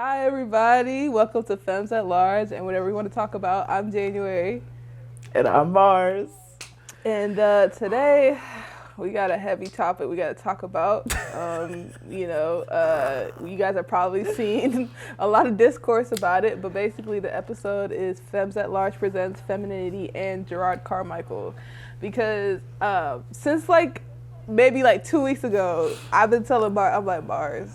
Hi, everybody. Welcome to FEMMES at Large and whatever we want to talk about. I'm January. And I'm Marz. And today we got a heavy topic we got to talk about. You guys have probably seen a lot of discourse about it, but basically the episode is FEMMES at Large presents Femininity and Jerrod Carmichael. Because since maybe 2 weeks ago, I've been telling I'm like, Marz,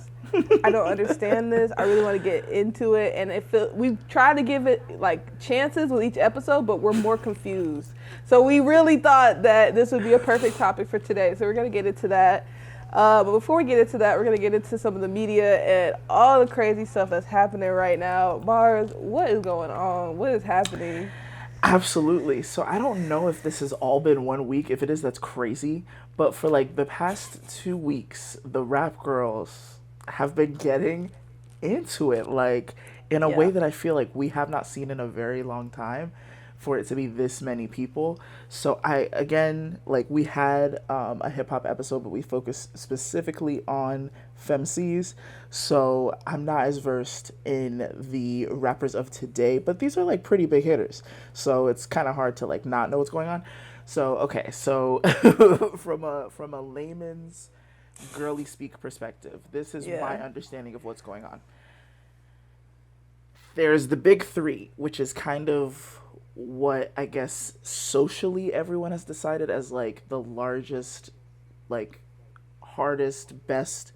I don't understand this. I really want to get into it, and we've tried to give it chances with each episode, but we're more confused. So we really thought that this would be a perfect topic for today. So we're gonna get into that. But before we get into that, we're gonna get into some of the media and all the crazy stuff that's happening right now. Marz, what is going on? What is happening? Absolutely. So I don't know if this has all been 1 week. If it is, that's crazy. But for the past 2 weeks, the rap girls have been getting into it in a way Yeah. that I feel like we have not seen in a very long time for it to be this many people. So I again we had a hip hop episode, but we focused specifically on femcs. So I'm not as versed in the rappers of today, but these are pretty big hitters. So it's kind of hard to not know what's going on. So okay, so from a layman's girly speak perspective, this is Yeah. my understanding of what's going on. There's the big three, which is kind of what I guess socially everyone has decided as the largest, like hardest, best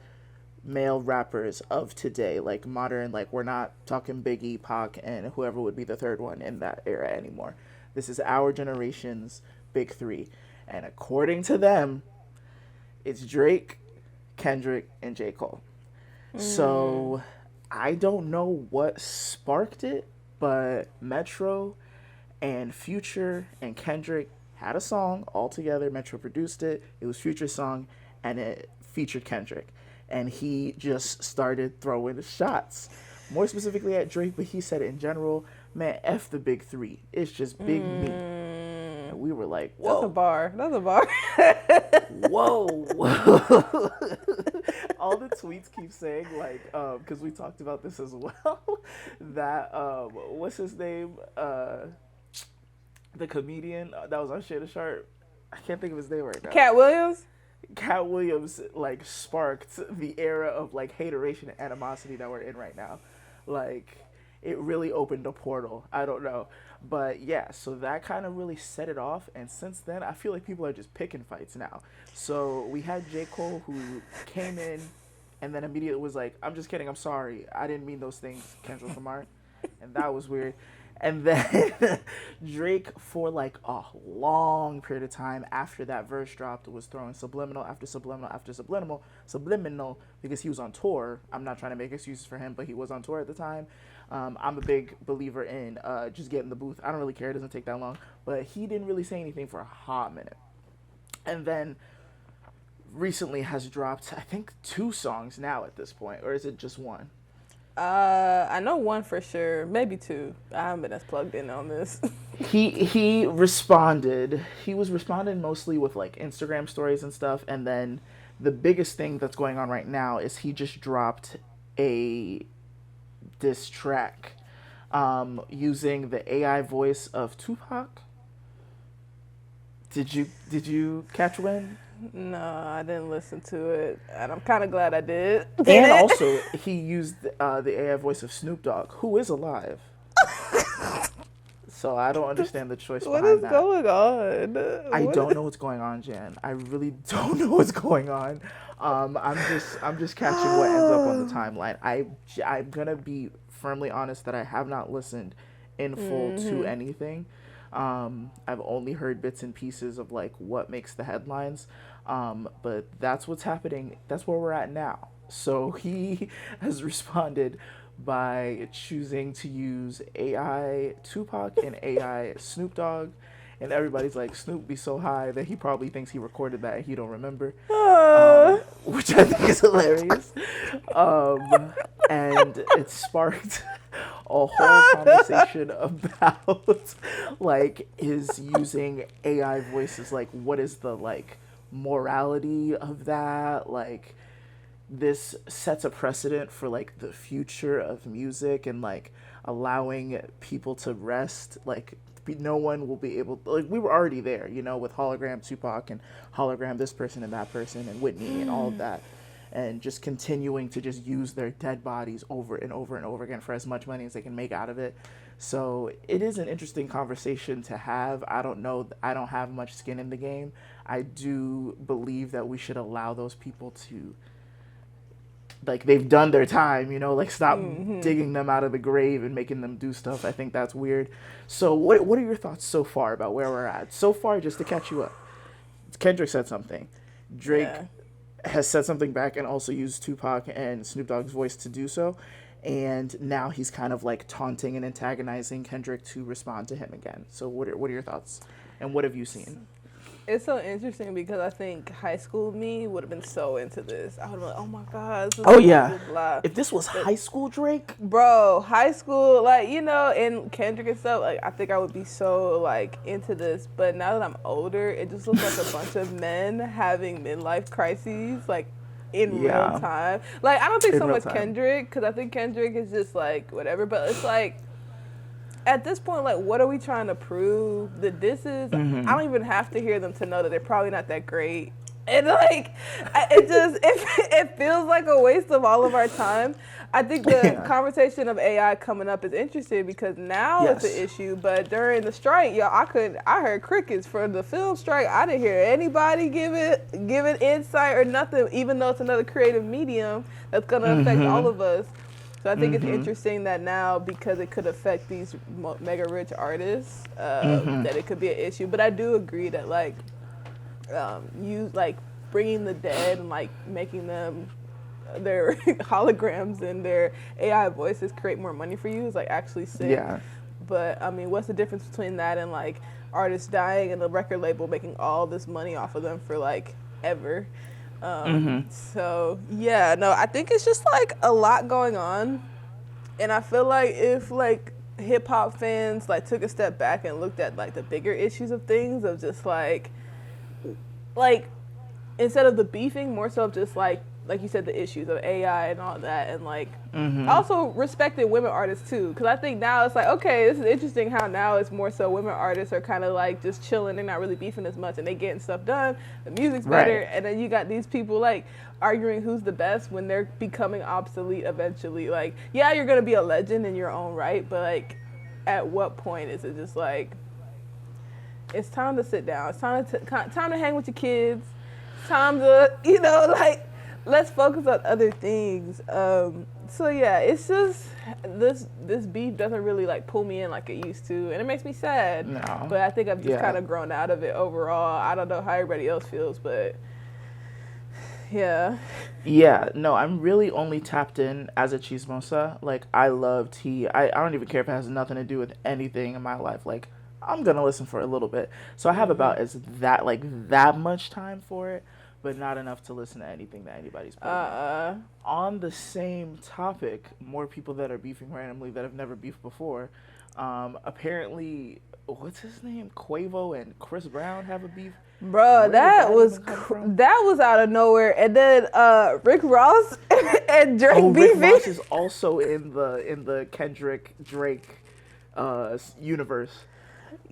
male rappers of today, modern. We're not talking Biggie, Pac, and whoever would be the third one in that era anymore. This is our generation's big three, and according to them, it's Drake, Kendrick, and J. Cole. So I don't know what sparked it, but Metro and Future and Kendrick had a song all together. Metro produced it. It was Future's song, and it featured Kendrick. And he just started throwing shots, more specifically at Drake, but he said it in general, man, F the big three. It's just big me. And we were like, That's a whoa, bar. That's a bar. whoa. All the tweets keep saying because we talked about this as well, that what's his name, the comedian that was on Shade of Sharp, I can't think of his name right now. Cat Williams? Cat Williams sparked the era of hateration and animosity that we're in right now. It really opened a portal. I don't know. But yeah, so that kind of really set it off, and since then I feel like people are just picking fights now. So we had J. Cole, who came in and then immediately was like, I'm just kidding, I'm sorry, I didn't mean those things, Kendrick Lamar. And that was weird. And then Drake, for a long period of time after that verse dropped, was throwing subliminal after subliminal after subliminal, because he was on tour. I'm not trying to make excuses for him, but he was on tour at the time. I'm a big believer in just get in the booth. I don't really care. It doesn't take that long. But he didn't really say anything for a hot minute. And then recently has dropped, I think, 2 songs now at this point. Or is it just one? I know one for sure, maybe two. I haven't been as plugged in on this. He responded. He was responding mostly with Instagram stories and stuff. And then the biggest thing that's going on right now is he just dropped a diss track using the AI voice of Tupac. Did you catch wind? No, I didn't listen to it, and I'm kind of glad I did. And also, he used the AI voice of Snoop Dogg, who is alive. So I don't understand the choice What behind is that. going on? I What- don't know what's going on, Jan. I really don't know what's going on. I'm just catching what ends up on the timeline. I'm gonna be firmly honest that I have not listened in full to anything. I've only heard bits and pieces of what makes the headlines. But that's what's happening. That's where we're at now. So he has responded by choosing to use AI Tupac and AI Snoop Dogg. And everybody's like, Snoop be so high that he probably thinks he recorded that and he don't remember. Which I think is hilarious. And it sparked a whole conversation about is using AI voices, what is the morality of that, this sets a precedent for like the future of music and like allowing people to rest. Like no one will be able, like we were already there, you know, with hologram Tupac and hologram this person and that person and Whitney and all of that, and just continuing to just use their dead bodies over and over and over again for as much money as they can make out of it. So it is an interesting conversation to have. I don't know, I don't have much skin in the game. I do believe that we should allow those people to, like, they've done their time, you know, like stop digging them out of the grave and making them do stuff. I think that's weird. So what are your thoughts so far about where we're at? So far, just to catch you up, Kendrick said something. Drake has said something back and also used Tupac and Snoop Dogg's voice to do so. And now he's kind of like taunting and antagonizing Kendrick to respond to him again. So what are your thoughts? And what have you seen? It's so interesting because I think high school me would have been so into this. I would have been like, oh my God. Oh, yeah. Blah. If this was high school Drake? Bro, high school, like, you know, and Kendrick and stuff, like, I think I would be so, like, into this. But now that I'm older, it just looks like a bunch of men having midlife crises, like, in real time. Like, I don't think so much Kendrick, because I think Kendrick is just, like, whatever. But it's like, at this point, like, what are we trying to prove? That this is, I don't even have to hear them to know that they're probably not that great. And, like, it feels like a waste of all of our time. I think the conversation of AI coming up is interesting because now it's an issue. But during the strike, I heard crickets for the film strike. I didn't hear anybody give it insight or nothing, even though it's another creative medium that's going to affect all of us. So I think it's interesting that now, because it could affect these mega rich artists, that it could be an issue. But I do agree that, like, bringing the dead and, like, making them their holograms and their AI voices create more money for you is, like, actually sick. Yeah. But, I mean, what's the difference between that and, like, artists dying and the record label making all this money off of them for, like, ever? So, yeah, no, I think it's just, like, a lot going on. And I feel like if, like, hip-hop fans, like, took a step back and looked at, like, the bigger issues of things, of just, like, instead of the beefing, more so of just, like you said, the issues of AI and all that, and, like, also respecting women artists, too. Because I think now it's like, okay, this is interesting how now it's more so women artists are kind of, like, just chilling. They're not really beefing as much, and they getting stuff done. The music's better. And then you got these people, like, arguing who's the best when they're becoming obsolete eventually. Like, yeah, you're going to be a legend in your own right, but, like, at what point is it just, like, it's time to sit down. It's time to hang with your kids. It's time to, you know, like, let's focus on other things. So yeah, it's just this beef doesn't really, like, pull me in like it used to, and it makes me sad. No. But I think I've just kind of grown out of it overall. I don't know how everybody else feels, but yeah. Yeah, no, I'm really only tapped in as a chismosa. Like, I love tea. I don't even care if it has nothing to do with anything in my life. Like, I'm gonna listen for a little bit. So I have about that much time for it, but not enough to listen to anything that anybody's putting out. On the same topic, more people that are beefing randomly that have never beefed before. Apparently, what's his name? Quavo and Chris Brown have a beef. Bro, that was out of nowhere. And then Rick Ross and Drake beefing. Rick Ross is also in the Kendrick Drake universe.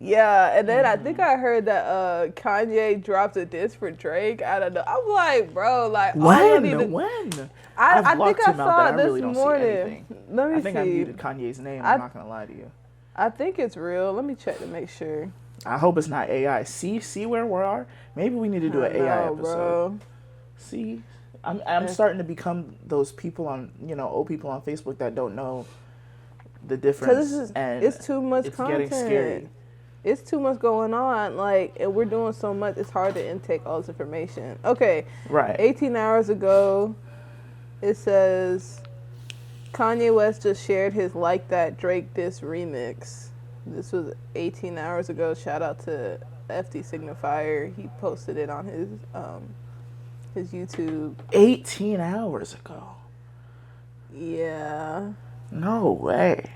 Yeah, and then I think I heard that Kanye dropped a diss for Drake. I don't know. I'm like, bro, like, when? I think I saw it this morning. Let me see. I think I muted Kanye's name. I'm not gonna lie to you. I think it's real. Let me check to make sure. I hope it's not AI. See where we are. Maybe we need to do an AI episode. Bro. See, I'm starting to become those people on, you know, old people on Facebook that don't know the difference. And it's too much content. It's getting scary. It's too much going on, like, and we're doing so much, it's hard to intake all this information. Okay. Right. 18 hours ago, it says, Kanye West just shared his Like That Drake Diss remix. This was 18 hours ago. Shout out to FD Signifier. He posted it on his YouTube. 18 hours ago? Yeah. No way.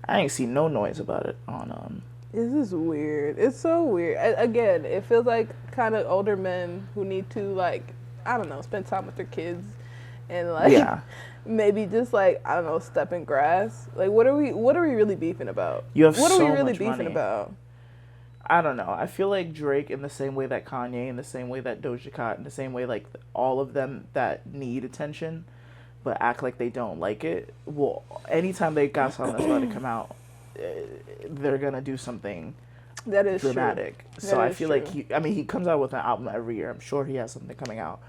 I ain't seen no noise about it on This is weird. It's so weird. Again, it feels like kind of older men who need to, like, I don't know, spend time with their kids and like maybe just like, I don't know, step in grass. Like what are we really beefing about? You have what so are we really much beefing money. about? I don't know. I feel like Drake, in the same way that Kanye, in the same way that Doja Cat, in the same way like all of them that need attention but act like they don't like it, well, anytime they got something that's about to come out, they're gonna do something that is dramatic. True. So that I is feel true. like he comes out with an album every year. I'm sure he has something coming out.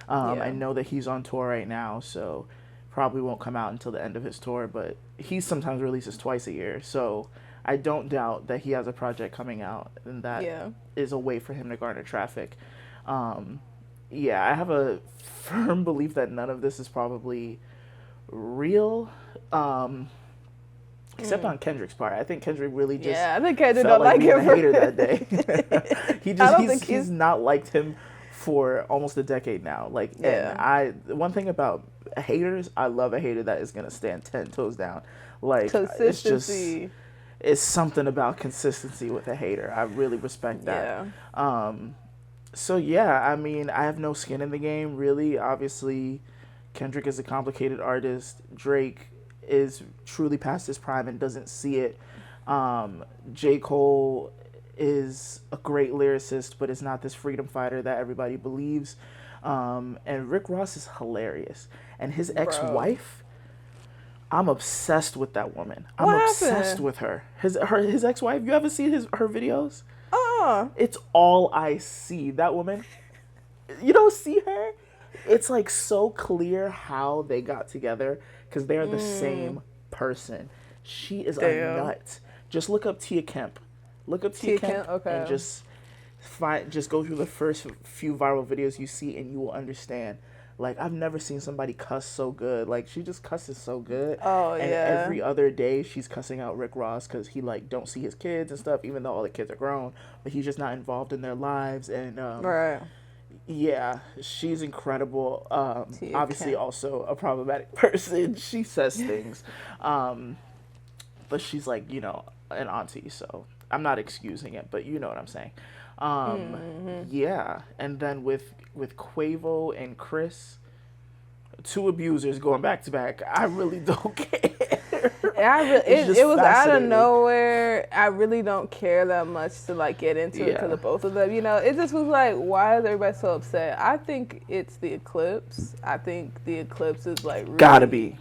I know that he's on tour right now, so probably won't come out until the end of his tour, but he sometimes releases twice a year, so I don't doubt that he has a project coming out, and that is a way for him to garner traffic. I have a firm belief that none of this is probably real, except on Kendrick's part. I think Kendrick really just I think Kendrick felt don't like him. A hater that day. He's not liked him for almost a decade now. And one thing about haters, I love a hater that is gonna stand 10 toes down. Like, consistency. It's something about consistency with a hater. I really respect that. So I mean, I have no skin in the game, really. Obviously, Kendrick is a complicated artist. Drake is truly past his prime and doesn't see it. J. Cole is a great lyricist, but is not this freedom fighter that everybody believes. And Rick Ross is hilarious. And his ex-wife, I'm obsessed with that woman. I'm obsessed with her. His ex-wife, you ever see her videos? It's all I see. That woman, you don't see her? It's like so clear how they got together because they're the same person. She is a nut. Just look up Tia Kemp. Look up Tia Kemp and just go through the first few viral videos you see and you will understand. Like, I've never seen somebody cuss so good. Like, she just cusses so good. And every other day, she's cussing out Rick Ross because he, like, don't see his kids and stuff, even though all the kids are grown. But he's just not involved in their lives. And, yeah, she's incredible. Obviously, also a problematic person. She says things. But she's, like, you know, an auntie. So I'm not excusing it, but you know what I'm saying. And then with Quavo and Chris, two abusers going back to back, I really don't care. It was out of nowhere. I really don't care that much to like get into it because of both of them. You know, it just was like, why is everybody so upset? I think it's the eclipse. I think the eclipse is like really, gotta be.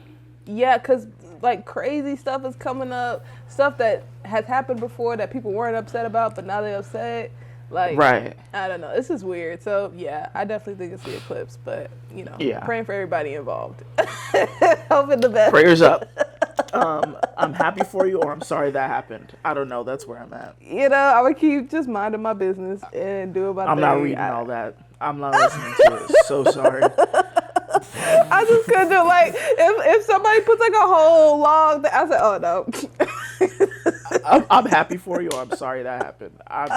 Yeah, because like crazy stuff is coming up, stuff that has happened before that people weren't upset about, but now they're upset. Like, I don't know. This is weird. So, I definitely think it's the eclipse. But, you know, praying for everybody involved. Hoping the best. Prayers up. I'm happy for you, or I'm sorry that happened. I don't know. That's where I'm at. You know, I would keep just minding my business and do about I'm not reading all that. I'm not listening to it. So sorry. I just couldn't do, like, if somebody puts, like, a whole log, I said, oh, no. I'm happy for you, or I'm sorry that happened. I'm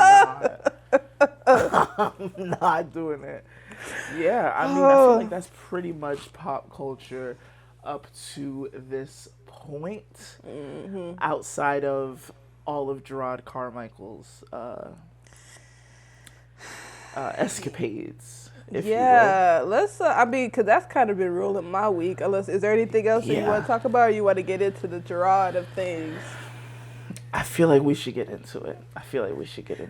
not doing it. Yeah, I mean, I feel like that's pretty much pop culture up to this point, outside of all of Jerrod Carmichael's escapades. Let's. I mean, because that's kind of been ruling my week. Unless, is there anything else that you want to talk about, or you want to get into the Jerrod of things? I feel like we should get into it.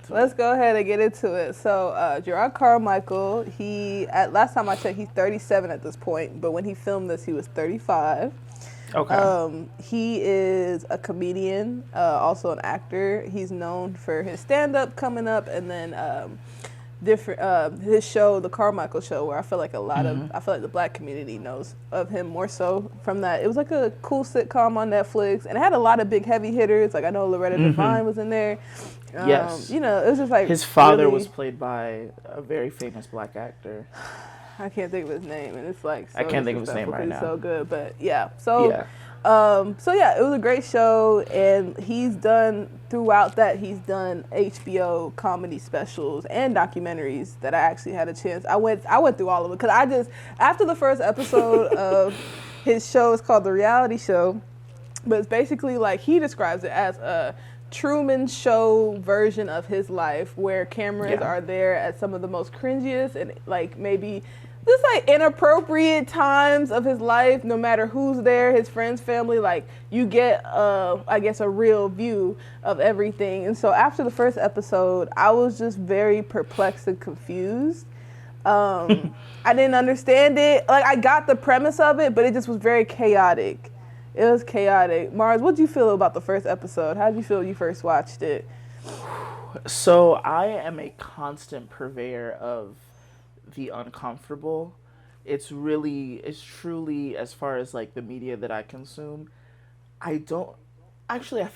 Let's go ahead and get into it. So, Jerrod Carmichael, last time I checked, he's 37 at this point, but when he filmed this, he was 35. Okay. He is a comedian, also an actor. He's known for his stand-up coming up, and then his show, The Carmichael Show, where I feel like the black community knows of him more so from that. It was like a cool sitcom on Netflix, and it had a lot of big heavy hitters. Like, I know Loretta Devine was in there. Yes. You know, it was just like his father was played by a very famous black actor. I can't think of his name, and it's like so I can't think of his name right now. So good, but it was a great show, and he's done HBO comedy specials and documentaries that I actually had a chance. I went through all of it because after the first episode of his show, it's called The Reality Show, but it's basically like he describes it as a Truman Show version of his life, where cameras are there at some of the most cringiest and like maybe just like inappropriate times of his life, no matter who's there, his friends, family, like you get I guess a real view of everything. And so after the first episode, I was just very perplexed and confused. I didn't understand it. Like, I got the premise of it, but it just was very chaotic. It was chaotic. Marz, what did you feel about the first episode? How did you feel when you first watched it? So I am a constant purveyor of the uncomfortable. It's truly, as far as like the media that I consume, I feel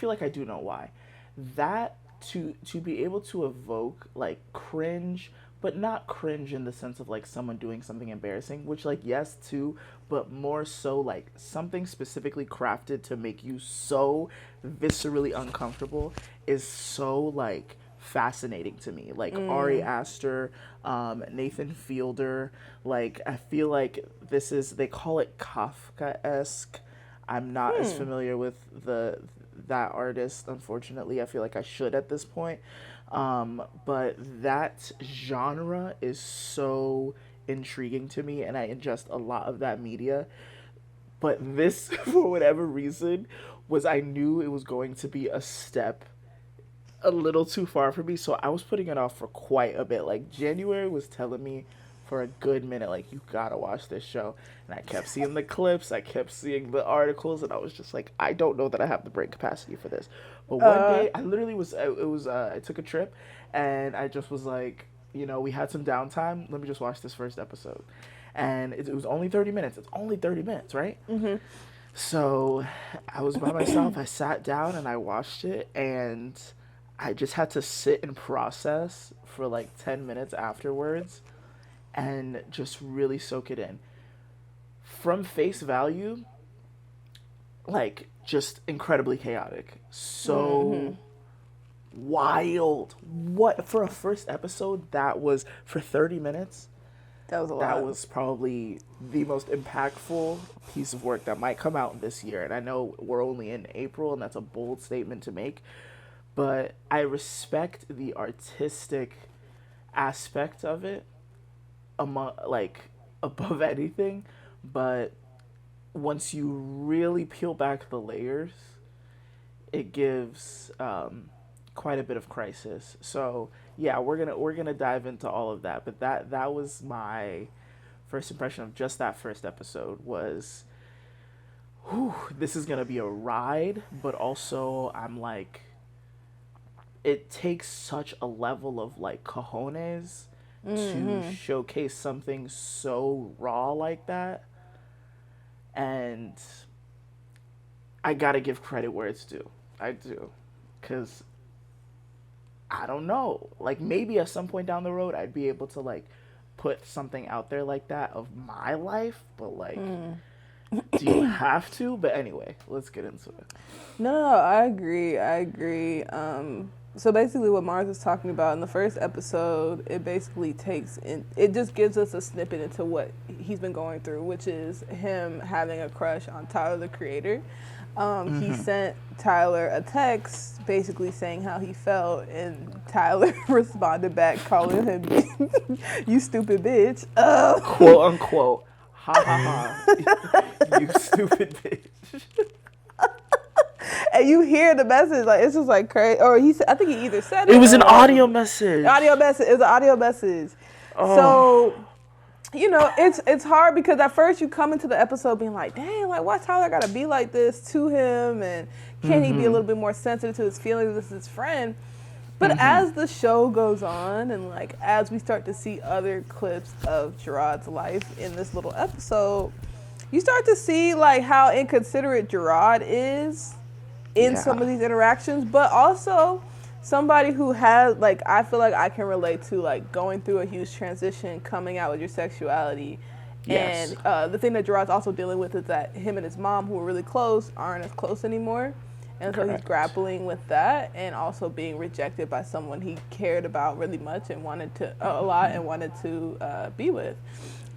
like I do know why. That to be able to evoke like cringe, but not cringe in the sense of like someone doing something embarrassing, which like yes too, but more so like something specifically crafted to make you so viscerally uncomfortable is so like fascinating to me. Like Ari Aster, Nathan Fielder, like I feel like they call it Kafka-esque. I'm not as familiar with that artist, unfortunately. I feel like I should at this point. But that genre is so intriguing to me, and I ingest a lot of that media. But this, for whatever reason, I knew it was going to be a step a little too far for me, so I was putting it off for quite a bit. Like, January was telling me for a good minute, like, you gotta watch this show. And I kept seeing the clips, I kept seeing the articles, and I was just like, I don't know that I have the brain capacity for this. But one day, I literally I took a trip, and I just was like, we had some downtime, let me just watch this first episode. And it was only 30 minutes. It's only 30 minutes, right? Mm-hmm. So I was by myself, I sat down, and I watched it, and I just had to sit and process for like 10 minutes afterwards and just really soak it in. From face value, like, just incredibly chaotic. So wild. What, for a first episode, that was, for 30 minutes, that was a lot. That was probably the most impactful piece of work that might come out this year. And I know we're only in April, and that's a bold statement to make. But I respect the artistic aspect of it, above anything. But once you really peel back the layers, it gives quite a bit of crisis. So yeah, we're gonna dive into all of that. But that was my first impression of just that first episode. Was, this is gonna be a ride, but also I'm like, it takes such a level of like cojones to showcase something so raw like that. And I gotta give credit where it's due. I do. Because I don't know. Like, maybe at some point down the road, I'd be able to like put something out there like that of my life. But like, do you have to? But anyway, let's get into it. No, I agree. So basically what Marz is talking about in the first episode, it basically it just gives us a snippet into what he's been going through, which is him having a crush on Tyler, the Creator. He sent Tyler a text basically saying how he felt, and Tyler responded back calling him, you stupid bitch. Quote unquote, ha ha ha, you stupid bitch. And you hear the message, like, it's just like crazy. Or I think he either said it. It was an audio message. It was an audio message. Oh. So, it's hard because at first you come into the episode being like, dang, like, why Tyler gotta be like this to him? And can he be a little bit more sensitive to his feelings as his friend? But as the show goes on, and like as we start to see other clips of Jerrod's life in this little episode, you start to see like how inconsiderate Jerrod is in some of these interactions, but also somebody who has, like, I feel like I can relate to, like, going through a huge transition, coming out with your sexuality. Yes. And the thing that Jerrod's also dealing with is that him and his mom, who were really close, aren't as close anymore. And so he's grappling with that, and also being rejected by someone he cared about really much and wanted to, a lot, and wanted to be with.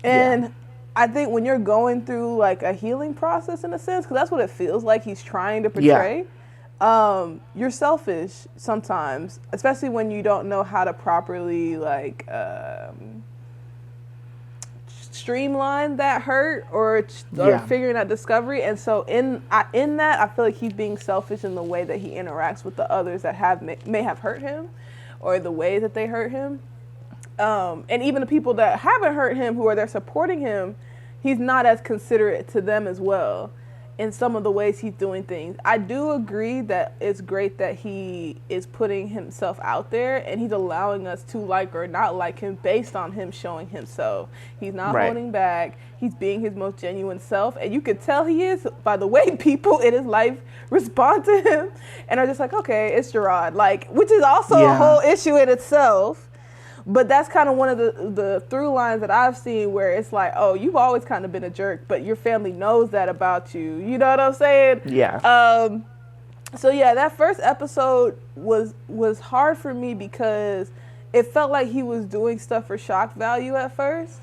And I think when you're going through like a healing process in a sense, because that's what it feels like he's trying to portray, you're selfish sometimes, especially when you don't know how to properly like streamline that hurt or figuring out discovery. And so in that, I feel like he's being selfish in the way that he interacts with the others that may have hurt him, or the way that they hurt him. And even the people that haven't hurt him, who are there supporting him, he's not as considerate to them as well in some of the ways he's doing things. I do agree that it's great that he is putting himself out there and he's allowing us to like or not like him based on him showing himself. He's not holding back. He's being his most genuine self. And you could tell he is by the way people in his life respond to him and are just like, okay, it's Jerrod. Like, which is also a whole issue in itself. But that's kind of one of the through lines that I've seen where it's like, oh, you've always kind of been a jerk, but your family knows that about you. You know what I'm saying? Yeah. So yeah, that first episode was hard for me because it felt like he was doing stuff for shock value at first.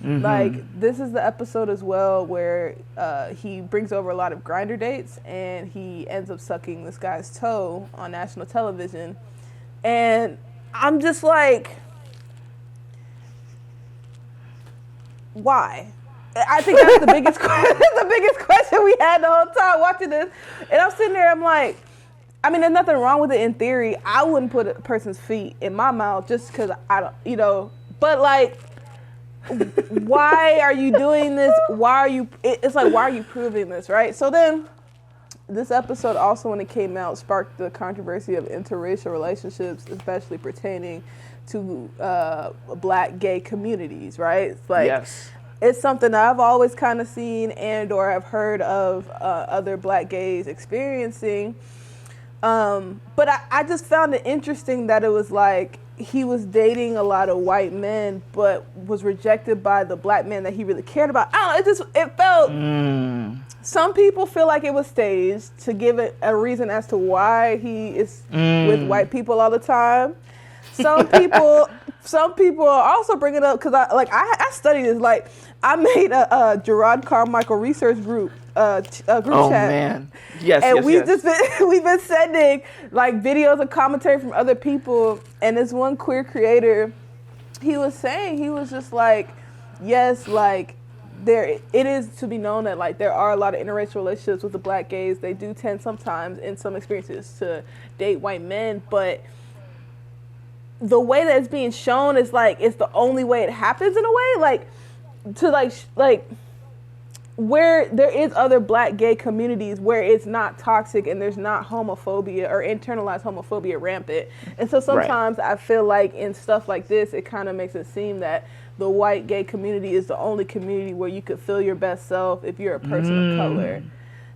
Mm-hmm. Like, this is the episode as well where he brings over a lot of grinder dates and he ends up sucking this guy's toe on national television. And I'm just like, why? I think that's the biggest the biggest question we had the whole time watching this. And I'm sitting there, I'm like, I mean, there's nothing wrong with it in theory. I wouldn't put a person's feet in my mouth just because I don't, you know, but like, why are you doing this? Why are you, it's like, why are you proving this, right? So then this episode also, when it came out, sparked the controversy of interracial relationships, especially pertaining to Black gay communities, right? It's like, it's something that I've always kind of seen and or have heard of other Black gays experiencing. But I just found it interesting that it was like he was dating a lot of white men, but was rejected by the Black men that he really cared about. I don't know, it felt... Some people feel like it was staged to give it a reason as to why he is with white people all the time. Some people are also bringing up, because I studied this. Like, I made a Jerrod Carmichael research group chat. Oh man, yes, and we've been sending like videos and commentary from other people. And this one queer creator, he was just like, yes, like it is to be known that like there are a lot of interracial relationships with the Black gays. They do tend sometimes in some experiences to date white men, but the way that it's being shown is like it's the only way it happens in a way, like to like where there is other Black gay communities where it's not toxic and there's not homophobia or internalized homophobia rampant. And so sometimes I feel like in stuff like this, it kind of makes it seem that the white gay community is the only community where you could feel your best self if you're a person of color.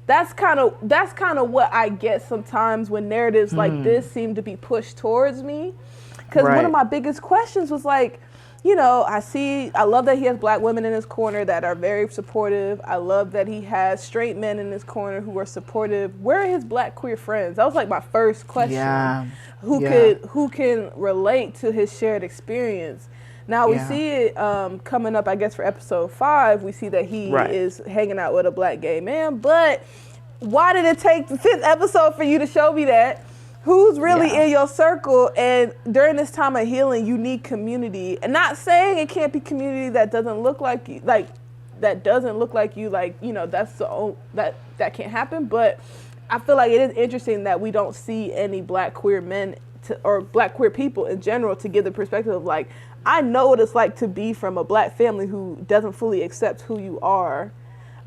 That's kind of what I get sometimes when narratives like this seem to be pushed towards me. Because one of my biggest questions was like, you know, I love that he has Black women in his corner that are very supportive. I love that he has straight men in his corner who are supportive. Where are his Black queer friends? That was like my first question. Yeah. Who can relate to his shared experience? Now we see it coming up, I guess, for episode 5. We see that he is hanging out with a Black gay man. But why did it take the 5th episode for you to show me that? Who's really in your circle? And during this time of healing, you need community. And not saying it can't be community that doesn't look like you, like you know, that's that can't happen. But I feel like it is interesting that we don't see any Black queer men or Black queer people in general to give the perspective of like, I know what it's like to be from a Black family who doesn't fully accept who you are.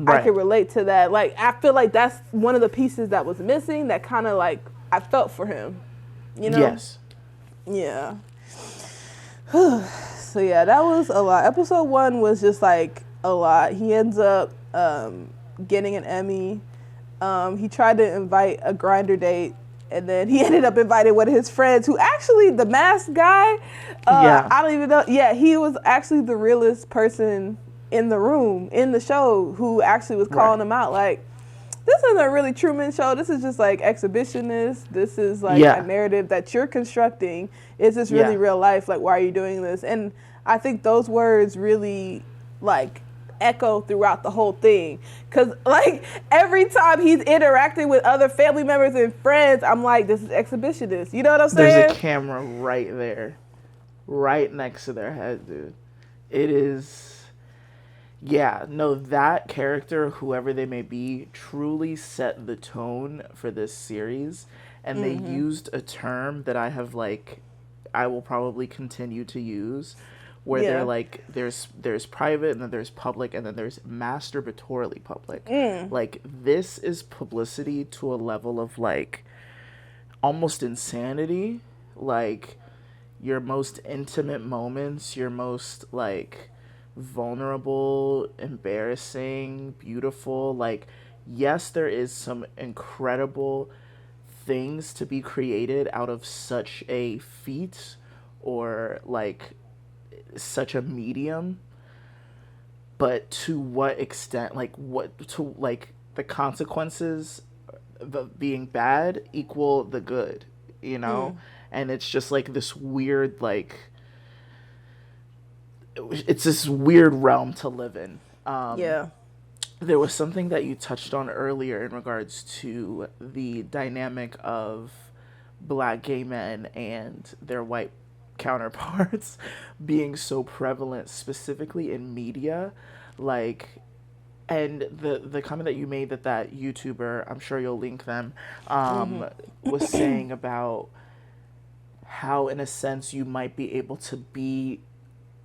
I can relate to that. Like, I feel like that's one of the pieces that was missing that kind of like I felt for him, you know? Yes. Yeah. So yeah, that was a lot. Episode 1 was just like a lot. He ends up getting an Emmy. He tried to invite a grinder date, and then he ended up inviting one of his friends who actually, the masked guy, I don't even know. Yeah, he was actually the realest person in the room, in the show, who actually was calling him out like, this isn't a really Truman Show. This is just like exhibitionist. This is like a narrative that you're constructing. Is this really real life? Like, why are you doing this? And I think those words really like echo throughout the whole thing. Cause like every time he's interacting with other family members and friends, I'm like, this is exhibitionist. You know what I'm saying? There's a camera right there, right next to their head, dude. It is. Yeah, no, that character, whoever they may be, truly set the tone for this series. And they Mm-hmm. used a term that I have, like, I will probably continue to use, where they're Yeah. like, there's private, and then there's public, and then there's masturbatorily public. Mm. Like, this is publicity to a level of, like, almost insanity. Like, your most intimate moments, your most, like, vulnerable, embarrassing, beautiful. Like, yes, there is some incredible things to be created out of such a feat, or like such a medium, but to what extent, like what to like the consequences of being bad equal the good, you know? Mm. And it's just like this weird, like, it's this weird realm to live in. Yeah. There was something that you touched on earlier in regards to the dynamic of black gay men and their white counterparts being so prevalent, specifically in media. Like, and the comment that you made, that YouTuber, I'm sure you'll link them, Mm-hmm. was saying about how, in a sense, you might be able to be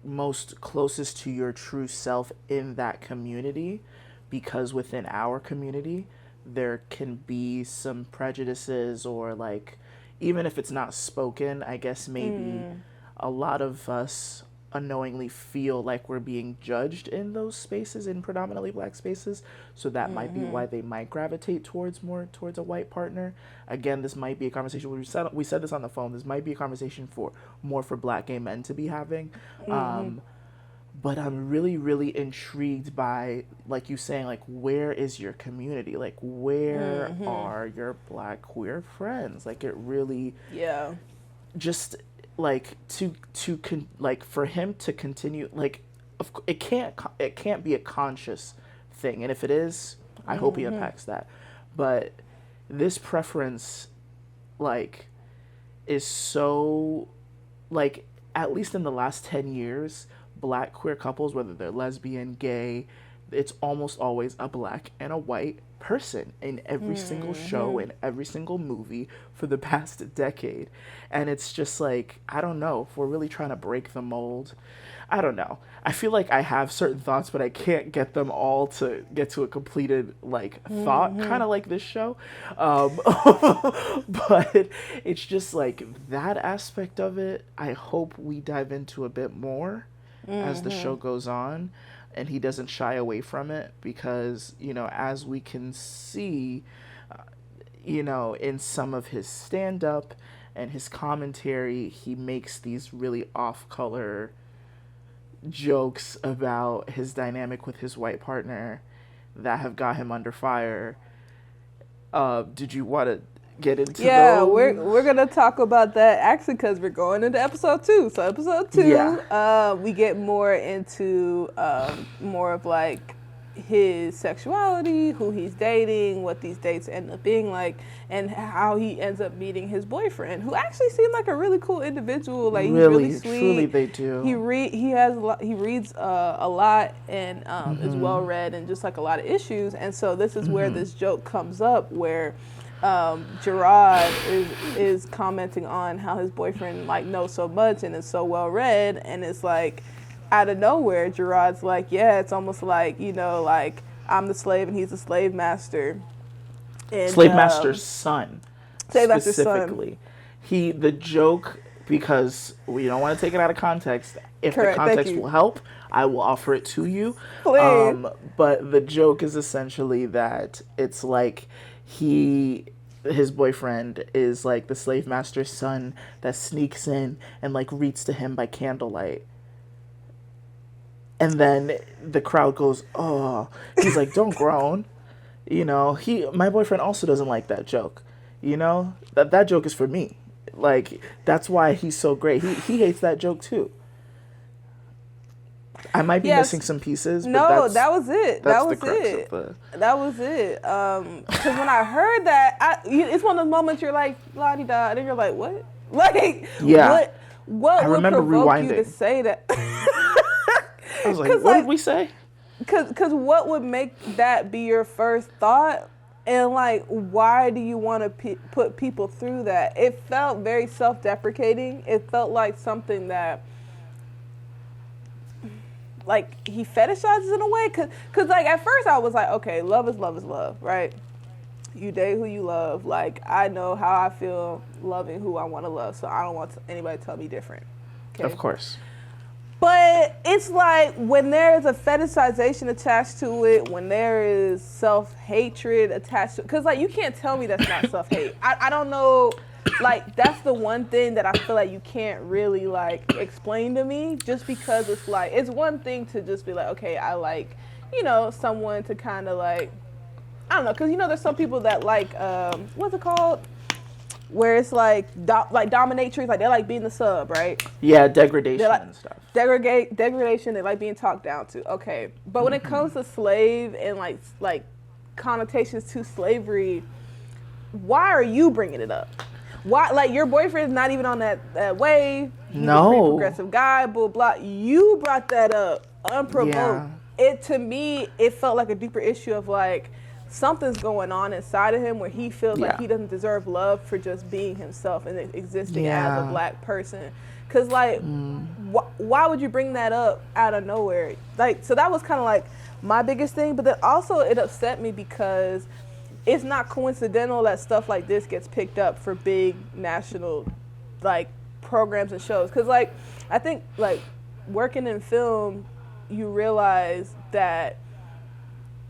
most closest to your true self in that community, because within our community there can be some prejudices, or like, even if it's not spoken, I guess maybe Mm. a lot of us unknowingly feel like we're being judged in those spaces, in predominantly black spaces. So that might be Mm-hmm. why they might gravitate towards a white partner. Again, this might be a conversation, we said this on the phone, this might be a conversation for more for black gay men to be having. Mm-hmm. But I'm really, really intrigued by, like you saying, like, where is your community? Like, where Mm-hmm. are your black queer friends? Like, it really Yeah. just, like, like, for him to continue, like, it can't be a conscious thing. And if it is, I hope he Mm-hmm. unpacks that. But this preference, like, is so, like, at least in the last 10 years, black queer couples, whether they're lesbian, gay, it's almost always a black and a white person in every single show, Mm-hmm. in every single movie for the past decade. And it's just like, I don't know if we're really trying to break the mold. I don't know. I feel like I have certain thoughts, but I can't get them all to get to a completed, like, thought, Mm-hmm. kind of like this show. Um, but it's just like that aspect of it, I hope we dive into a bit more as the Mm-hmm. show goes on, and he doesn't shy away from it, because, as we can see, in some of his stand up and his commentary, he makes these really off color jokes about his dynamic with his white partner that have got him under fire. Did you want to get into Yeah, we're those? gonna talk about that actually because we're going into episode 2. So episode Yeah. 2, we get more into more of like his sexuality, who he's dating, what these dates end up being like, and how he ends up meeting his boyfriend, who actually seemed like a really cool individual. Like he's really Really, truly, sweet. they He do. he reads a lot and is well read and just like a lot of issues. And so this is where this joke comes up where Jerrod is commenting on how his boyfriend like knows so much and is so well read, and it's like out of nowhere Jerrod's like, yeah, it's almost like, like I'm the slave and he's the slave master. And Slave Master's son, slave master's son. specifically. The joke, because we don't want to take it out of context. If the Correct, thank context you. will help, I will offer it to you. Please. But the joke is essentially that it's like his boyfriend is like the slave master's son that sneaks in and like reads to him by candlelight. And then the crowd goes, "Oh." He's like, "Don't groan." My boyfriend also doesn't like that joke. That joke is for me. Like, that's why he's so great. He hates that joke too. I might be Yes. missing some pieces, but No, that was it. that's That the was crux it. of the. That was it. Because when I heard that, it's one of those moments you're like, la di da, and then you're like, what? Like, Yeah. what I would remember provoke you to rewinding. say that? I was like, 'Cause, "What like, did we say?" Cause what would make that be your first thought? And like, why do you want to put people through that? It felt very self-deprecating. It felt like something that, like, he fetishizes in a way. Cause like at first I was like, okay, love is love, right? You date who you love. Like, I know how I feel loving who I want to love, so I don't want anybody to tell me different. Okay? Of course. But it's like when there's a fetishization attached to it, when there is self-hatred attached to it, because like you can't tell me that's not self-hate. I don't know, like that's the one thing that I feel like you can't really like explain to me, just because it's like, it's one thing to just be like, okay, I like, you know, someone to kind of like, I don't know, because you know there's some people that like, what's it called? Where it's like dominatrix, like they like being the sub, right? Yeah, degradation like, and stuff. Degradation, they like being talked down to. Okay, but when it comes to slave and like connotations to slavery, why are you bringing it up? Why, like your boyfriend's not even on that wave? He's a pretty progressive guy, blah blah. You brought that up unprovoked. Yeah. It, to me, it felt like a deeper issue of like, something's going on inside of him where he feels like he doesn't deserve love for just being himself and existing as a black person. Because, like, why would you bring that up out of nowhere? Like, so that was kind of like my biggest thing. But then also it upset me because it's not coincidental that stuff like this gets picked up for big national, like, programs and shows. Because, like, I think, like, working in film, you realize that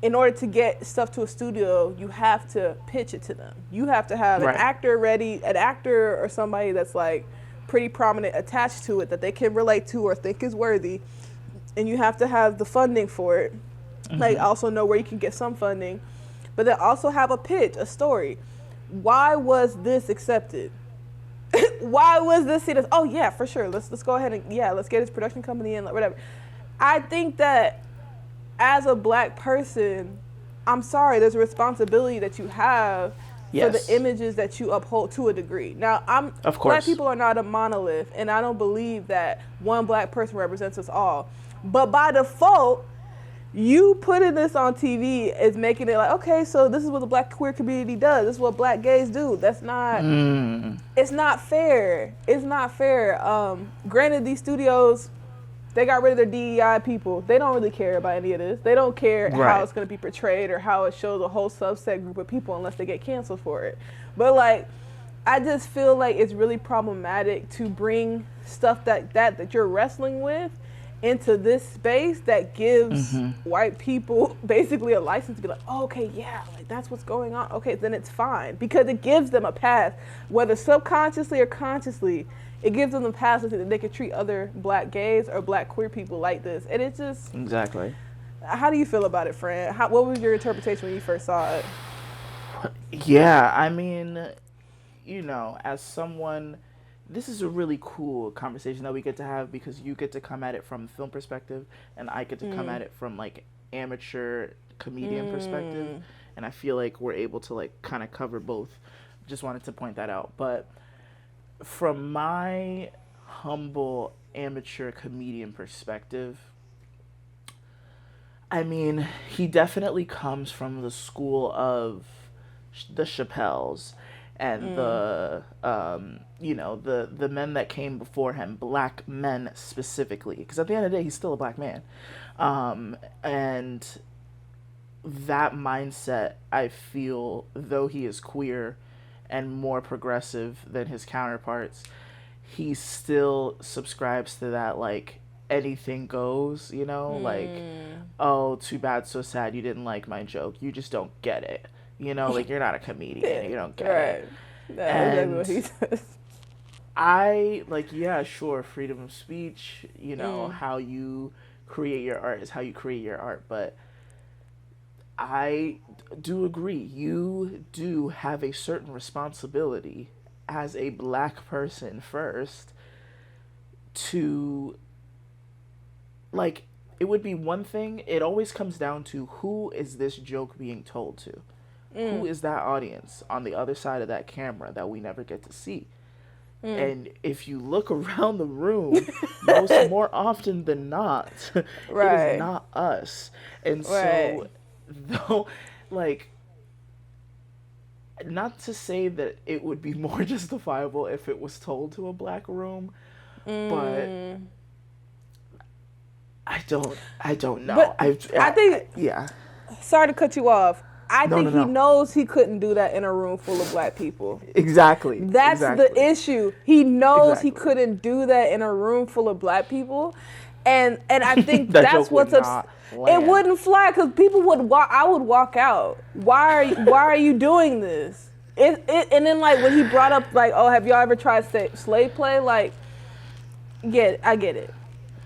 in order to get stuff to a studio, you have to pitch it to them. You have to have an actor ready, an actor or somebody that's like pretty prominent attached to it that they can relate to or think is worthy. And you have to have the funding for it. Like also know where you can get some funding. But then also have a pitch, a story. Why was this accepted? Why was this seen as, oh yeah, for sure, let's go ahead and let's get his production company in, like, whatever. I think that as a black person, I'm sorry, there's a responsibility that you have for the images that you uphold to a degree. Now, of course, black people are not a monolith, and I don't believe that one black person represents us all. But by default, you putting this on TV is making it like, okay, so this is what the black queer community does. This is what black gays do. That's not, it's not fair. It's not fair. Granted, these studios, they got rid of their DEI people. They don't really care about any of this. They don't care how it's going to be portrayed or how it shows a whole subset group of people unless they get canceled for it. But like, I just feel like it's really problematic to bring stuff that you're wrestling with into this space that gives white people basically a license to be like, oh, okay, yeah, like that's what's going on. Okay, then it's fine, because it gives them a path, whether subconsciously or consciously. It gives them the path so that they can treat other black gays or black queer people like this. And it's just... Exactly. How do you feel about it, Fran? What was your interpretation when you first saw it? Yeah, I mean, you know, as someone... This is a really cool conversation that we get to have, because you get to come at it from film perspective and I get to come at it from, like, amateur comedian perspective. And I feel like we're able to, like, kind of cover both. Just wanted to point that out. But... from my humble amateur comedian perspective, I mean, he definitely comes from the school of the Chappelles and the, you know, the men that came before him, black men specifically. Because at the end of the day, he's still a black man. And that mindset, I feel, though he is queer and more progressive than his counterparts, he still subscribes to that, like, anything goes, you know? Like, oh, too bad, so sad, you didn't like my joke. You just don't get it. You know, like, you're not a comedian. You don't get it. That's exactly what he says. I, like, yeah, sure, freedom of speech, you know, how you create your art is how you create your art, but I do agree. You do have a certain responsibility as a black person first to, like, it would be one thing. It always comes down to who is this joke being told to? Who is that audience on the other side of that camera that we never get to see? And if you look around the room, more often than not, Right. it is not us. And Right. so, though, like, not to say that it would be more justifiable if it was told to a black room, but I don't know. But I think, yeah. sorry to cut you off. I think he No. knows he couldn't do that in a room full of black people. Exactly. That's the issue. He knows he Exactly. couldn't do that in a room full of black people. And I think That that's joke what's would up. not land. It wouldn't fly because people would walk. I would walk out. Why are you doing this? And then like when he brought up like, oh, have y'all ever tried slave play? Like, yeah, I get it.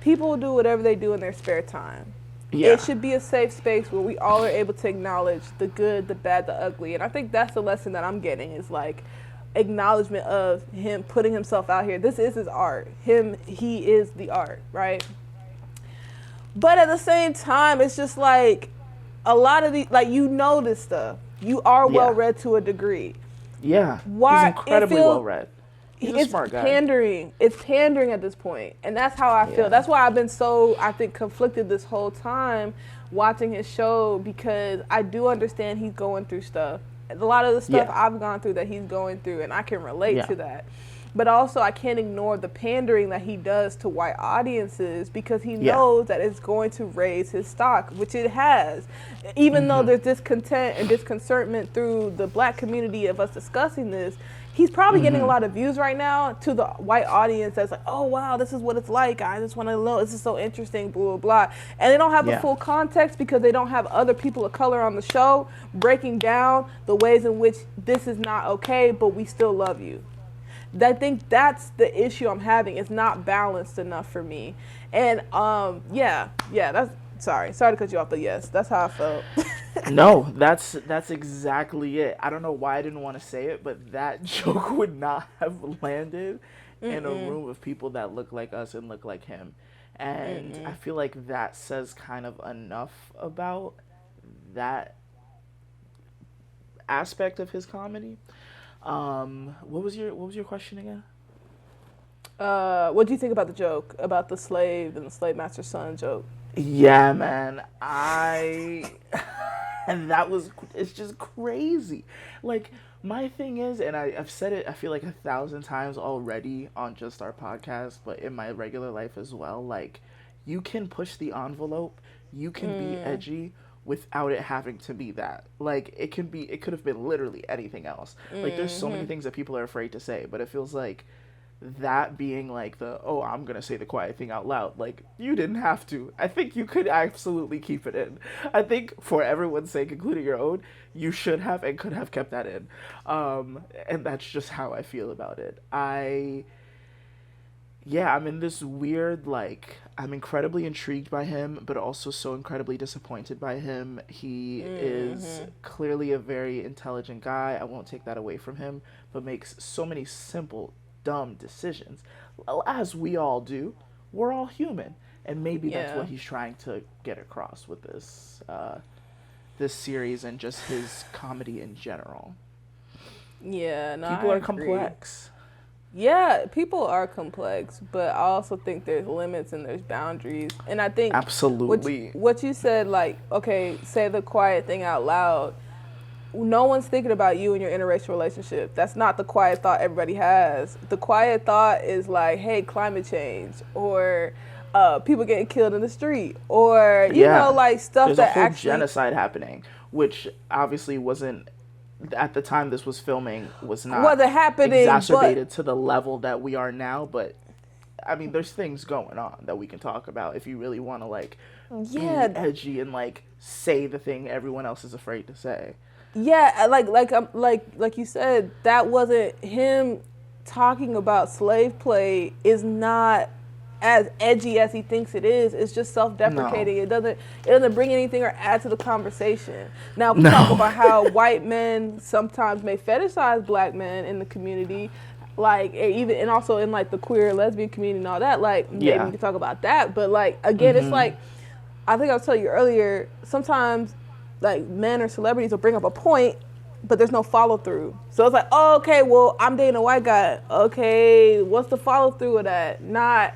People do whatever they do in their spare time. Yeah. It should be a safe space where we all are able to acknowledge the good, the bad, the ugly. And I think that's the lesson that I'm getting is like acknowledgement of him putting himself out here. This is his art. He is the art, right? But at the same time, it's just like a lot of like, you know this stuff. You are well read to a degree. Yeah. Why, he's incredibly well read. He's a smart guy. It's pandering at this point. And that's how I feel. That's why I've been so, I think, conflicted this whole time watching his show, because I do understand he's going through stuff. A lot of the stuff I've gone through that he's going through, and I can relate to that. But also, I can't ignore the pandering that he does to white audiences, because he knows that it's going to raise his stock, which it has. Even though there's discontent and disconcertment through the black community of us discussing this, he's probably getting a lot of views right now to the white audience that's like, oh, wow, this is what it's like. I just want to know. This is so interesting, blah, blah, blah. And they don't have the full context because they don't have other people of color on the show breaking down the ways in which this is not okay, but we still love you. I think that's the issue I'm having. It's not balanced enough for me. And that's sorry to cut you off, but yes, that's how I felt. No, that's exactly it. I don't know why I didn't want to say it, but that joke would not have landed in a room of people that look like us and look like him. And I feel like that says kind of enough about that aspect of his comedy. What was your question again? What do you think about the joke about the slave and the slave master's son joke? Yeah, man. And it's just crazy. Like, my thing is, and I've said it, I feel like 1,000 times already on just our podcast, but in my regular life as well, like, you can push the envelope, you can be edgy without it having to be that. Like, it could have been literally anything else. Like, there's so many things that people are afraid to say, but it feels like that being like I'm gonna say the quiet thing out loud, like, you didn't have to. I think you could absolutely keep it in. I think for everyone's sake, including your own, you should have and could have kept that in. And that's just how I feel about it. I'm in this weird, like, I'm incredibly intrigued by him, but also so incredibly disappointed by him. He is clearly a very intelligent guy. I won't take that away from him, but makes so many simple, dumb decisions. Well, as we all do. We're all human. And maybe that's what he's trying to get across with this series and just his comedy in general. Yeah, no, people are complex. Yeah, people are complex, but I also think there's limits and there's boundaries. And I think absolutely what you said, like, okay, say the quiet thing out loud. No one's thinking about you in your interracial relationship. That's not the quiet thought everybody has. The quiet thought is like, hey, climate change, or people getting killed in the street, or you know, like stuff There's a whole genocide happening, which obviously wasn't at the time this was filming, wasn't happening, exacerbated to the level that we are now. But I mean, there's things going on that we can talk about if you really want to, like, be edgy and, like, say the thing everyone else is afraid to say. Yeah, like you said, that wasn't him talking about slave play. Is not as edgy as he thinks it is. It's just self-deprecating. No. It doesn't bring anything or add to the conversation. Now, we talk about how white men sometimes may fetishize black men in the community, like, even, and also in, like, the queer lesbian community and all that. Like, maybe we can talk about that. But, like, again, it's like, I think I was telling you earlier, sometimes, like, men or celebrities will bring up a point but there's no follow through. So it's like, oh, okay, well, I'm dating a white guy. Okay, what's the follow through of that? Not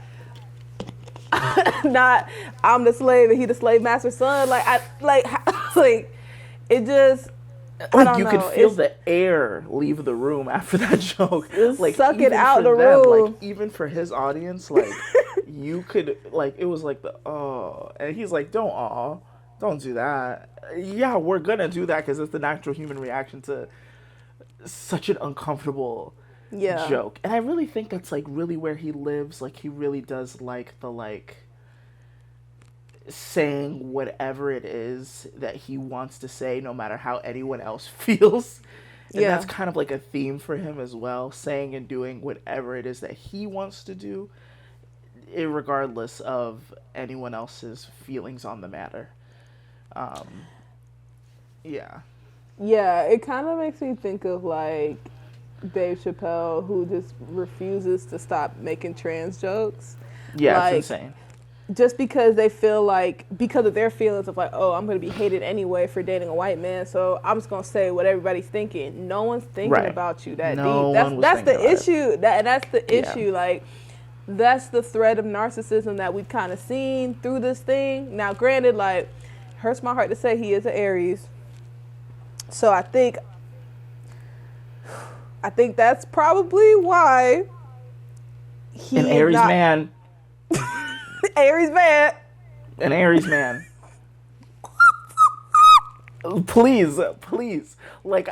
not I'm the slave and he the slave master's son. Like it just, I don't You know. could feel the air leave the room after that joke. Like, suck it even out for the them, room. like, even for his audience, like, you could, like, it was like the, oh. And he's like, don't do that. Yeah, we're gonna do that because it's the natural human reaction to such an uncomfortable Yeah. joke. And I really think that's, like, really where he lives. Like, he really does like the, like, saying whatever it is that he wants to say, no matter how anyone else feels. And Yeah. that's kind of like a theme for him as well, saying and doing whatever it is that he wants to do, regardless of anyone else's feelings on the matter. Yeah. Yeah, it kind of makes me think of like Dave Chappelle, who just refuses to stop making trans jokes. Yeah, like, it's insane. Just because they feel like, because of their feelings of like, oh, I'm going to be hated anyway for dating a white man, so I'm just going to say what everybody's thinking. No one's thinking about you that deep. That's the issue. That's the issue. Like, that's the thread of narcissism that we've kind of seen through this thing. Now, granted, like, hurts my heart to say he is an Aries. So I think that's probably why he An Aries man. Aries man. An Aries man. Please. Like,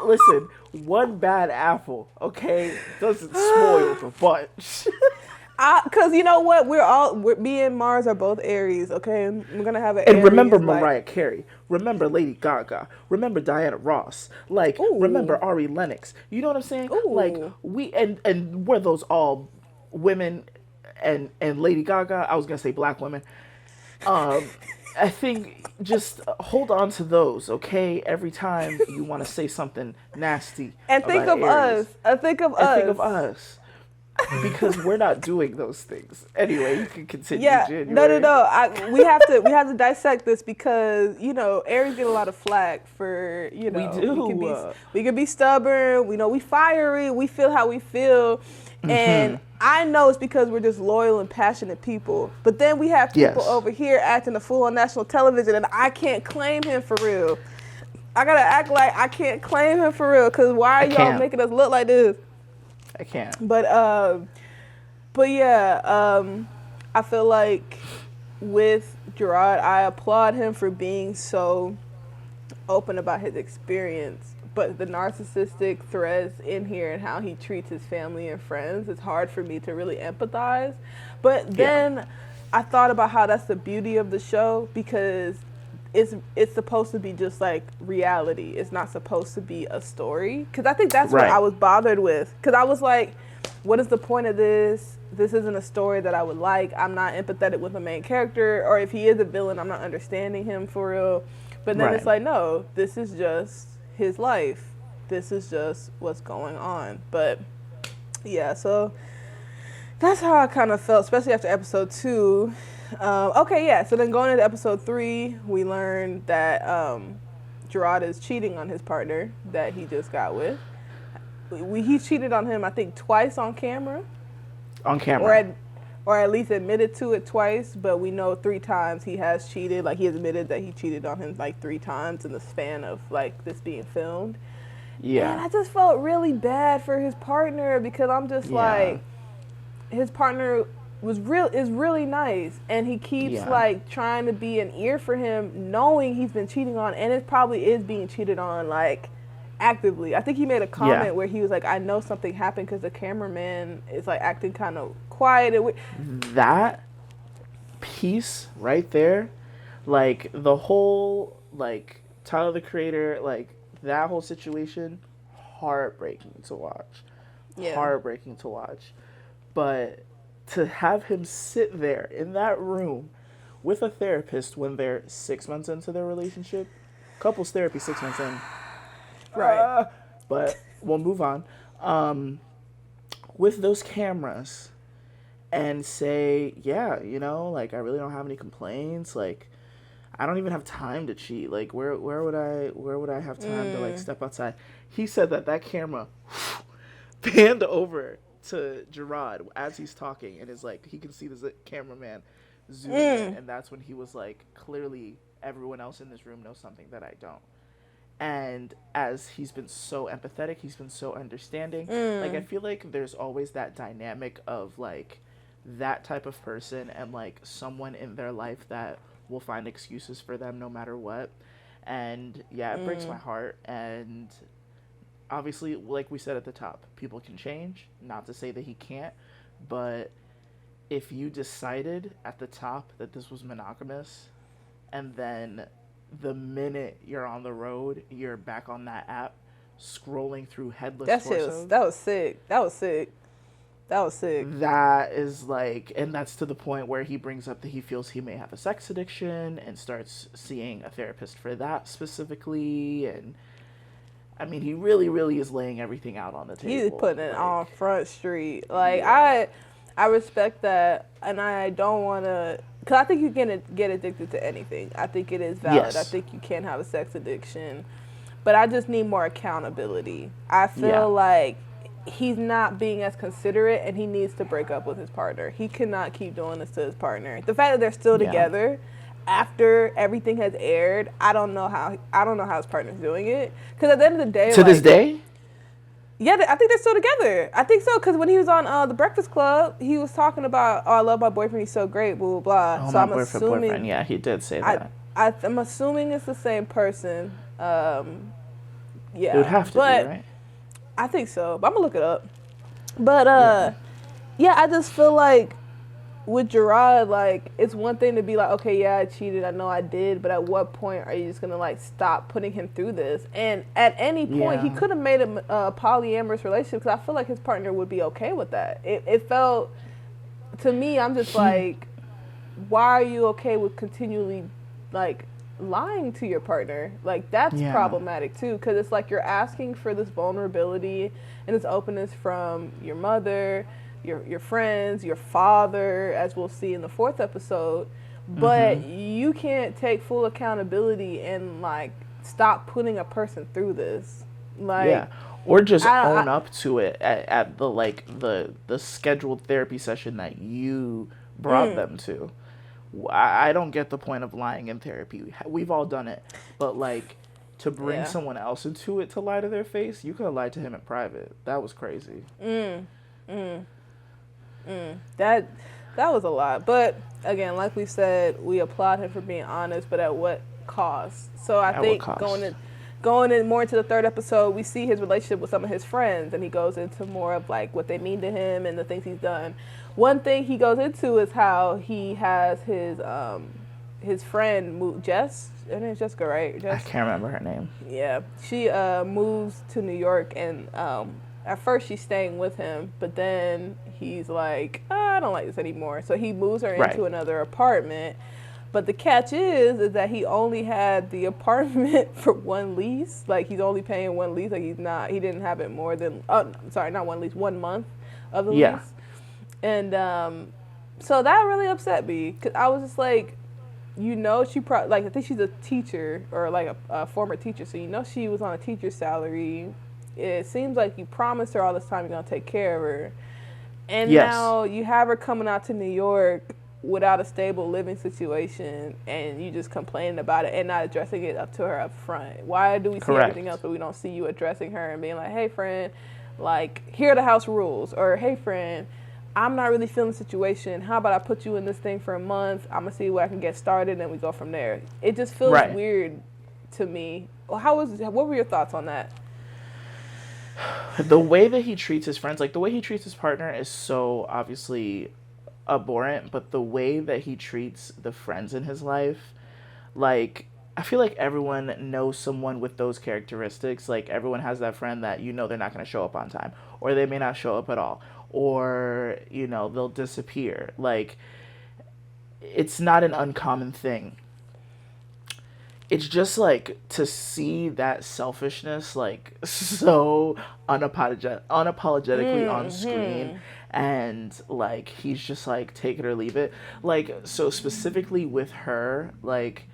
listen, one bad apple, okay, doesn't spoil the bunch. Because you know what? Me and Marz are both Aries, okay? We're going to have an And Aries, remember Mariah Carey. Remember Lady Gaga. Remember Diana Ross. Like, remember Ari Lennox. You know what I'm saying? Ooh. Like, and were those all women and Lady Gaga? I was going to say black women. I think just hold on to those, okay? Every time you want to say something nasty. And think of Aries. us. Think of us. Because we're not doing those things. Anyway, you can continue. Yeah, January. no. We have to dissect this because, you know, Aries get a lot of flack for, you know, we do. We can be stubborn. We fiery. We feel how we feel, and I know it's because we're just loyal and passionate people. But then we have people over here acting a fool on national television, and I can't claim him for real. I gotta act like I can't claim him for real, because why are y'all making us look like this? I can't. But yeah, I feel like with Jerrod, I applaud him for being so open about his experience. But the narcissistic threads in here and how he treats his family and friends, it's hard for me to really empathize. But then I thought about how that's the beauty of the show, because it's supposed to be just like reality. It's not supposed to be a story. Because I think that's what I was bothered with. Because I was like, what is the point of this? This isn't a story that I would like. I'm not empathetic with the main character. Or if he is a villain, I'm not understanding him for real. But then it's like, no, this is just his life. This is just what's going on. But yeah, so that's how I kind of felt, especially after episode 2. So then going into episode 3, we learned that Jerrod is cheating on his partner that he just got with. He cheated on him, I think, twice on camera. On camera. Or at least admitted to it twice, but we know 3 times he has cheated. Like, he admitted that he cheated on him like 3 times in the span of like this being filmed. Yeah. And I just felt really bad for his partner, because I'm just like, his partner is really nice, and he keeps like trying to be an ear for him, knowing he's been cheating on, and it probably is being cheated on like actively. I think he made a comment where he was like, I know something happened because the cameraman is like acting kind of quiet. That piece right there, like the whole, like Tyler the Creator, like that whole situation, heartbreaking to watch. Heartbreaking to watch. But to have him sit there in that room with a therapist when they're 6 months into their relationship, couples therapy 6 months in. Right. But we'll move on. With those cameras and say, yeah, you know, like, I really don't have any complaints. Like, I don't even have time to cheat. Like, where would I have time to like step outside? He said that camera panned over to Jerrod as he's talking, and is like, he can see the cameraman zooming in, and that's when he was like, clearly everyone else in this room knows something that I don't. And as he's been so empathetic, he's been so understanding. Like, I feel like there's always that dynamic of like that type of person and like someone in their life that will find excuses for them no matter what. And yeah, it breaks my heart. And obviously, like we said at the top, people can change. Not to say that he can't, but if you decided at the top that this was monogamous, and then the minute you're on the road, you're back on that app, scrolling through headless torsos. That was sick. That was sick. That was sick. That is like, and that's to the point where he brings up that he feels he may have a sex addiction and starts seeing a therapist for that specifically. And I mean, he really, really is laying everything out on the table. He's putting it on Front Street. Like, yeah. I respect that, and I don't want to, because I think you can get addicted to anything. I think it is valid. Yes. I think you can have a sex addiction, but I just need more accountability. I feel like he's not being as considerate, and he needs to break up with his partner. He cannot keep doing this to his partner. The fact that they're still together after everything has aired, I don't know how his partner's doing it. Because at the end of the day, to this day. Yeah, I think they're still together. I think so, because when he was on The Breakfast Club, he was talking about, I love my boyfriend, he's so great, blah, blah, blah. Oh, so I'm boyfriend. Yeah, he did say that. I'm assuming it's the same person. Yeah. It would have to be, right? I think so, but I'm going to look it up. But, yeah, I just feel like with Jerrod, like, it's one thing to be like, okay, yeah, I cheated, I know I did, but at what point are you just going to, like, stop putting him through this? And at any point, he could have made a polyamorous relationship, because I feel like his partner would be okay with that. It felt, to me, I'm just like, why are you okay with continually, like, lying to your partner? Like, that's problematic, too, because it's like you're asking for this vulnerability and this openness from your mother, your friends, your father, as we'll see in the 4th episode, but you can't take full accountability and like stop putting a person through this. Like, or just own up to it at the like the scheduled therapy session that you brought them to. I don't get the point of lying in therapy. We've all done it, but like to bring someone else into it to lie to their face, you could have lied to him in private. That was crazy. That was a lot. But again, like we said, we applaud him for being honest, but at what cost? So I think going in more into the 3rd episode, we see his relationship with some of his friends, and he goes into more of like what they mean to him and the things he's done. One thing he goes into is how he has his friend Jess. Her name's Jessica, right? I can't remember her name. Yeah, she moves to New York, and at first she's staying with him, but then he's like, I don't like this anymore. So he moves her into another apartment. But the catch is that he only had the apartment for one lease. Like, he's only paying one lease. Like, he didn't have it more than, not one lease, 1 month of the lease. And so that really upset me, because I was just like, she probably, like, I think she's a teacher, or like a former teacher. So she was on a teacher's salary. It seems like you promised her all this time you're going to take care of her. And now you have her coming out to New York without a stable living situation, and you just complaining about it and not addressing it up to her up front. Why do we see everything else, but we don't see you addressing her and being like, hey, friend, like, here are the house rules. Or, hey, friend, I'm not really feeling the situation. How about I put you in this thing for a month? I'm going to see where I can get started, and we go from there. It just feels weird to me. What were your thoughts on that? The way that he treats his friends, like the way he treats his partner is so obviously abhorrent, but the way that he treats the friends in his life, like, I feel like everyone knows someone with those characteristics. Like, everyone has that friend that they're not going to show up on time, or they may not show up at all, or they'll disappear. Like, it's not an uncommon thing. It's just like to see that selfishness, like, so unapologetically on screen, and like he's just like take it or leave it. Like, so specifically with her, like,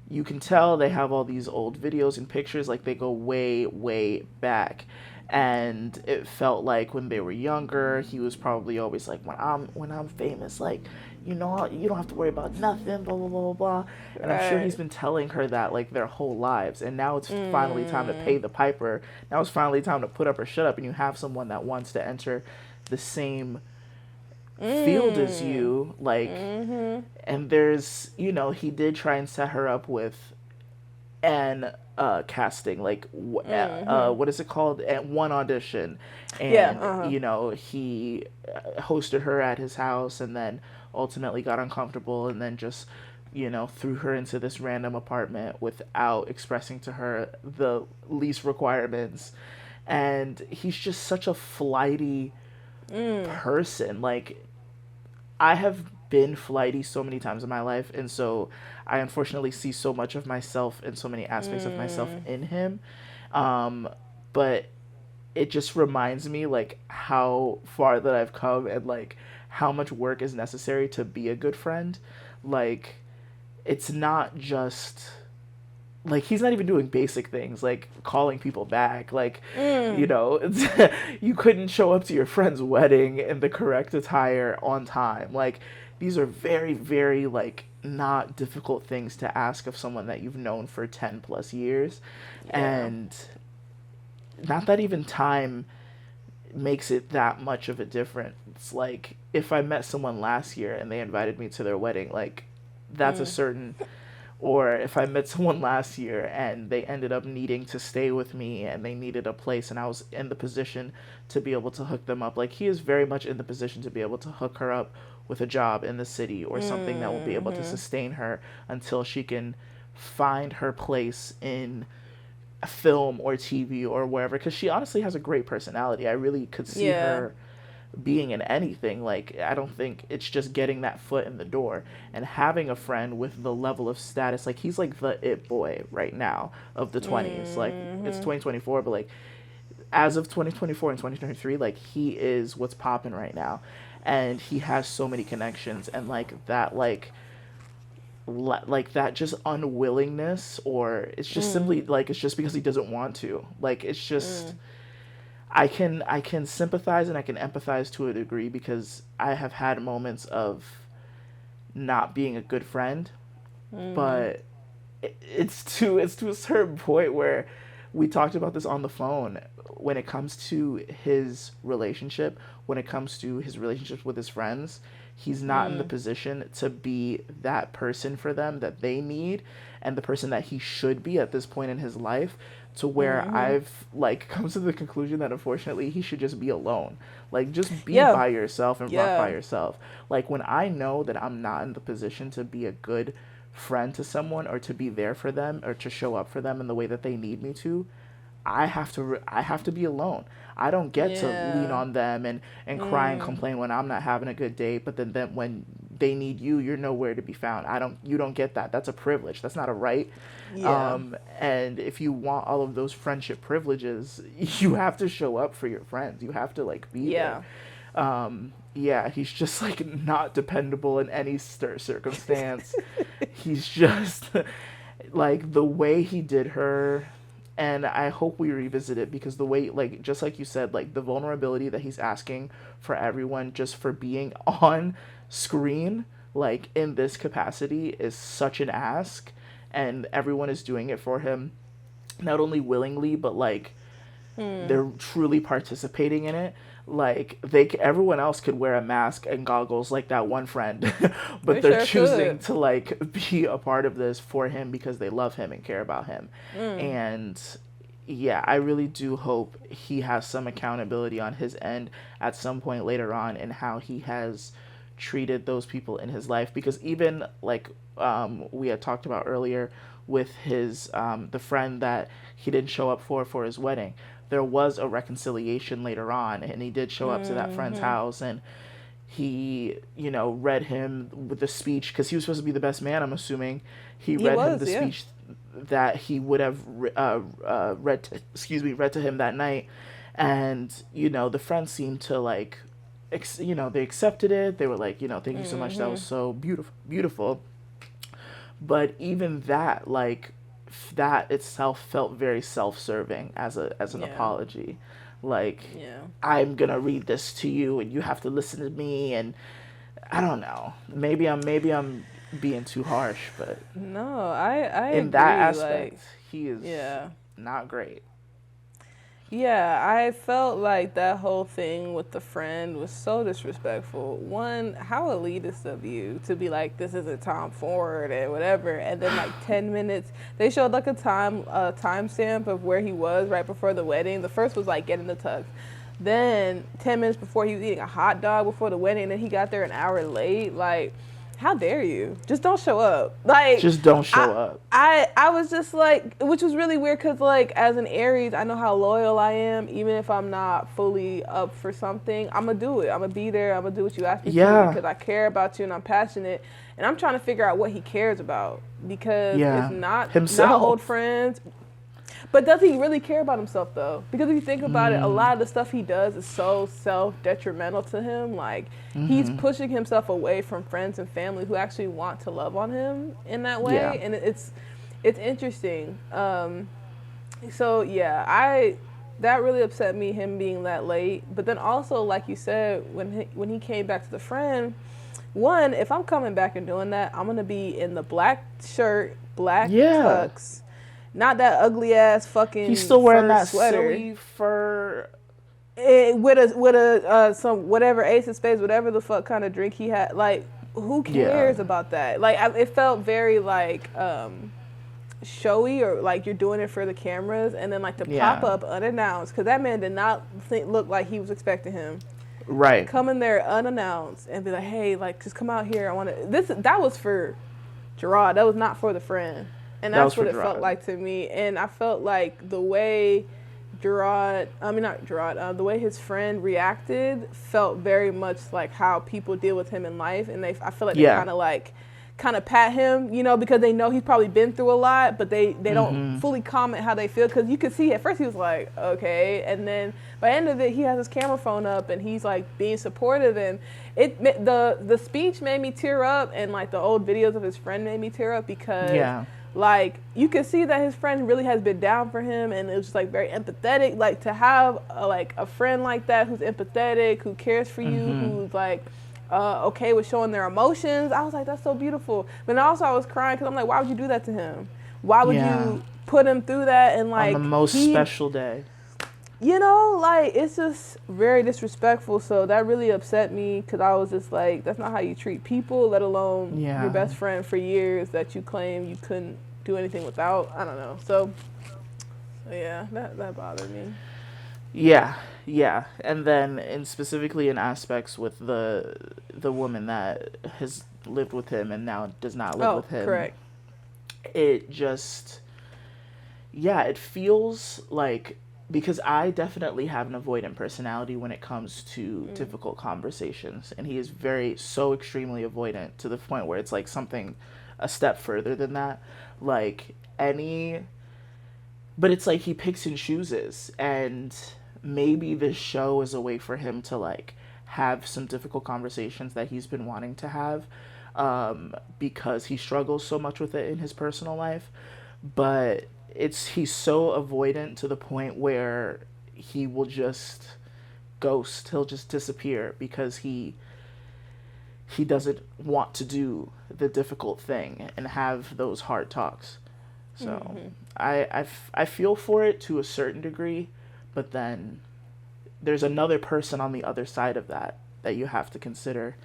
you can tell they have all these old videos and pictures, like they go way, way back. And it felt like when they were younger, he was probably always like, when I'm famous, like, you don't have to worry about nothing, blah blah blah blah blah. And I'm sure he's Right. been telling her that like their whole lives. And now it's finally time to pay the piper. Now it's finally time to put up or shut up. And you have someone that wants to enter the same field as you, like, and there's, he did try and set her up with an casting, like what is it called, at one audition, Yeah. and Uh-huh. he hosted her at his house, and then ultimately got uncomfortable, and then just threw her into this random apartment without expressing to her the least requirements. And he's just such a flighty person. Like, I have been flighty so many times in my life, and so I unfortunately see so much of myself and so many aspects of myself in him. But it just reminds me like how far that I've come, and like how much work is necessary to be a good friend. Like, it's not just like, he's not even doing basic things like calling people back, like, you couldn't show up to your friend's wedding in the correct attire on time. Like, these are very, very, like, not difficult things to ask of someone that you've known for 10 plus years. Yeah. And not that even time makes it that much of a difference. It's like, if I met someone last year and they invited me to their wedding, like, that's a certain, or if I met someone last year and they ended up needing to stay with me and they needed a place and I was in the position to be able to hook them up, like, he is very much in the position to be able to hook her up with a job in the city or something that will be able to sustain her until she can find her place in film or TV or wherever, because she honestly has a great personality. I really could see Yeah. her being in anything. Like, I don't think it's just getting that foot in the door and having a friend with the level of status. Like, he's like the it boy right now of the 20s. Like, it's 2024, but like, as of 2024 and 2023, like, he is what's popping right now. And he has so many connections, and like that, like that just unwillingness, or it's just simply like, it's just because he doesn't want to. Like, it's just, I can sympathize and I can empathize to a degree, because I have had moments of not being a good friend, but it's to a certain point where we talked about this on the phone. When it comes to his relationship, when it comes to his relationships with his friends, he's not in the position to be that person for them that they need, and the person that he should be at this point in his life, to where I've like come to the conclusion that unfortunately he should just be alone. Like, just be Yeah. by yourself and rock by Yeah. yourself. Like, when I know that I'm not in the position to be a good friend to someone, or to be there for them, or to show up for them in the way that they need me to, I have to be alone. I don't get to lean Yeah. on them and cry and complain when I'm not having a good day, but then when they need you, you're nowhere to be found. You don't get that. That's a privilege. That's not a right. Yeah. And if you want all of those friendship privileges, you have to show up for your friends. You have to like be there. Yeah. Yeah, he's just like not dependable in any circumstance. He's just like the way he did her. And I hope we revisit it, because the way, like, just like you said, like the vulnerability that he's asking for everyone just for being on screen, like in this capacity, is such an ask. And everyone is doing it for him, not only willingly, but like they're truly participating in it. Like, everyone else could wear a mask and goggles like that one friend, but We they're sure choosing could. to like be a part of this for him because they love him and care about him. And yeah, I really do hope he has some accountability on his end at some point later on in how he has treated those people in his life, because even like we had talked about earlier with his the friend that he didn't show up for his wedding, there was a reconciliation later on, and he did show up to that friend's house, and he read him with the speech, because he was supposed to be the best man, I'm assuming. He He read him was, the yeah. speech that he would have read to him that night. And the friends seemed to like they accepted it. They were like, thank you so much, that was so beautiful. But even that, like, that itself felt very self-serving as an Yeah. apology. Like, Yeah. I'm gonna read this to you, and you have to listen to me, and I don't know. Maybe I'm being too harsh, but No, I in that agree. Like, aspect, he is yeah. not great. Yeah, I felt like that whole thing with the friend was so disrespectful. One, how elitist of you to be like, this isn't Tom Ford and whatever, and then like 10 minutes, they showed like a timestamp of where he was right before the wedding. The first was like getting the tux. Then 10 minutes before he was eating a hot dog before the wedding, and then he got there an hour late. Like, how dare you? Just don't show up. Like, Just don't show I, up. I was just like, which was really weird because like as an Aries, I know how loyal I am. Even if I'm not fully up for something, I'm gonna do it. I'm gonna be there. I'm gonna do what you ask me to because I care about you and I'm passionate. And I'm trying to figure out what he cares about because Yeah. it's not Himself. old friends. But does he really care about himself though? Because if you think about it, a lot of the stuff he does is so self-detrimental to him. Like he's pushing himself away from friends and family who actually want to love on him in that way, Yeah. and it's interesting. So yeah, that really upset me, him being that late. But then also, like you said, when he came back to the friend, one, if I'm coming back and doing that, I'm gonna be in the black shirt, black Yeah. tux. Not that ugly ass fucking. He's still wearing fur that sweater. silly fur. With a some whatever Ace of Spades, whatever the fuck kind of drink he had. Like, who cares about that? Like, it felt very like showy, or like you're doing it for the cameras, and then like to pop up unannounced, because that man did not look like he was expecting him. Right. Come in there unannounced and be like, hey, like, just come out here. I want to. That was for Jerrod. That was not for the friend. And that's what it felt like to me. And I felt like the way the way his friend reacted felt very much like how people deal with him in life. And I feel like they kind of pat him, because they know he's probably been through a lot, but they don't fully comment how they feel. Because you could see at first he was like, okay. And then by the end of it, he has his camera phone up and he's like being supportive. And the speech made me tear up, and like the old videos of his friend made me tear up because like you can see that his friend really has been down for him, and it was just like very empathetic. Like to have a friend like that who's empathetic, who cares for you, who's like okay with showing their emotions. I was like, that's so beautiful. But also I was crying because I'm like, why would you do that to him? Why would you put him through that? And like on the most special day. Like it's just very disrespectful. So that really upset me because I was just like, that's not how you treat people, let alone your best friend for years that you claim you couldn't do anything without. I don't know. So yeah, that bothered me. Yeah. And then specifically in aspects with the woman that has lived with him and now does not live with him. Correct. It just, it feels like, because I definitely have an avoidant personality when it comes to difficult conversations, and he is so extremely avoidant to the point where it's like something a step further than that. But it's like he picks and chooses, and maybe this show is a way for him to like have some difficult conversations that he's been wanting to have, because he struggles so much with it in his personal life. But he's so avoidant to the point where he will just ghost. He'll just disappear because he doesn't want to do the difficult thing and have those hard talks. So I feel for it to a certain degree, but then there's another person on the other side of that you have to consider.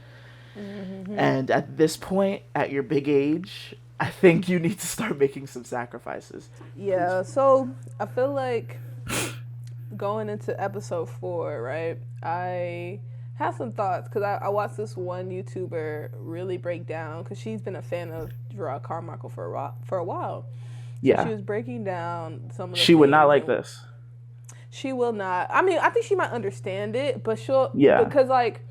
And at this point, at your big age, I think you need to start making some sacrifices. Yeah, so I feel like going into episode 4, right, I have some thoughts because I watched this one YouTuber really break down, because she's been a fan of Jerrod Carmichael for a while. So she was breaking down some of the She would not like this. She will not. I mean, I think she might understand it, but because like,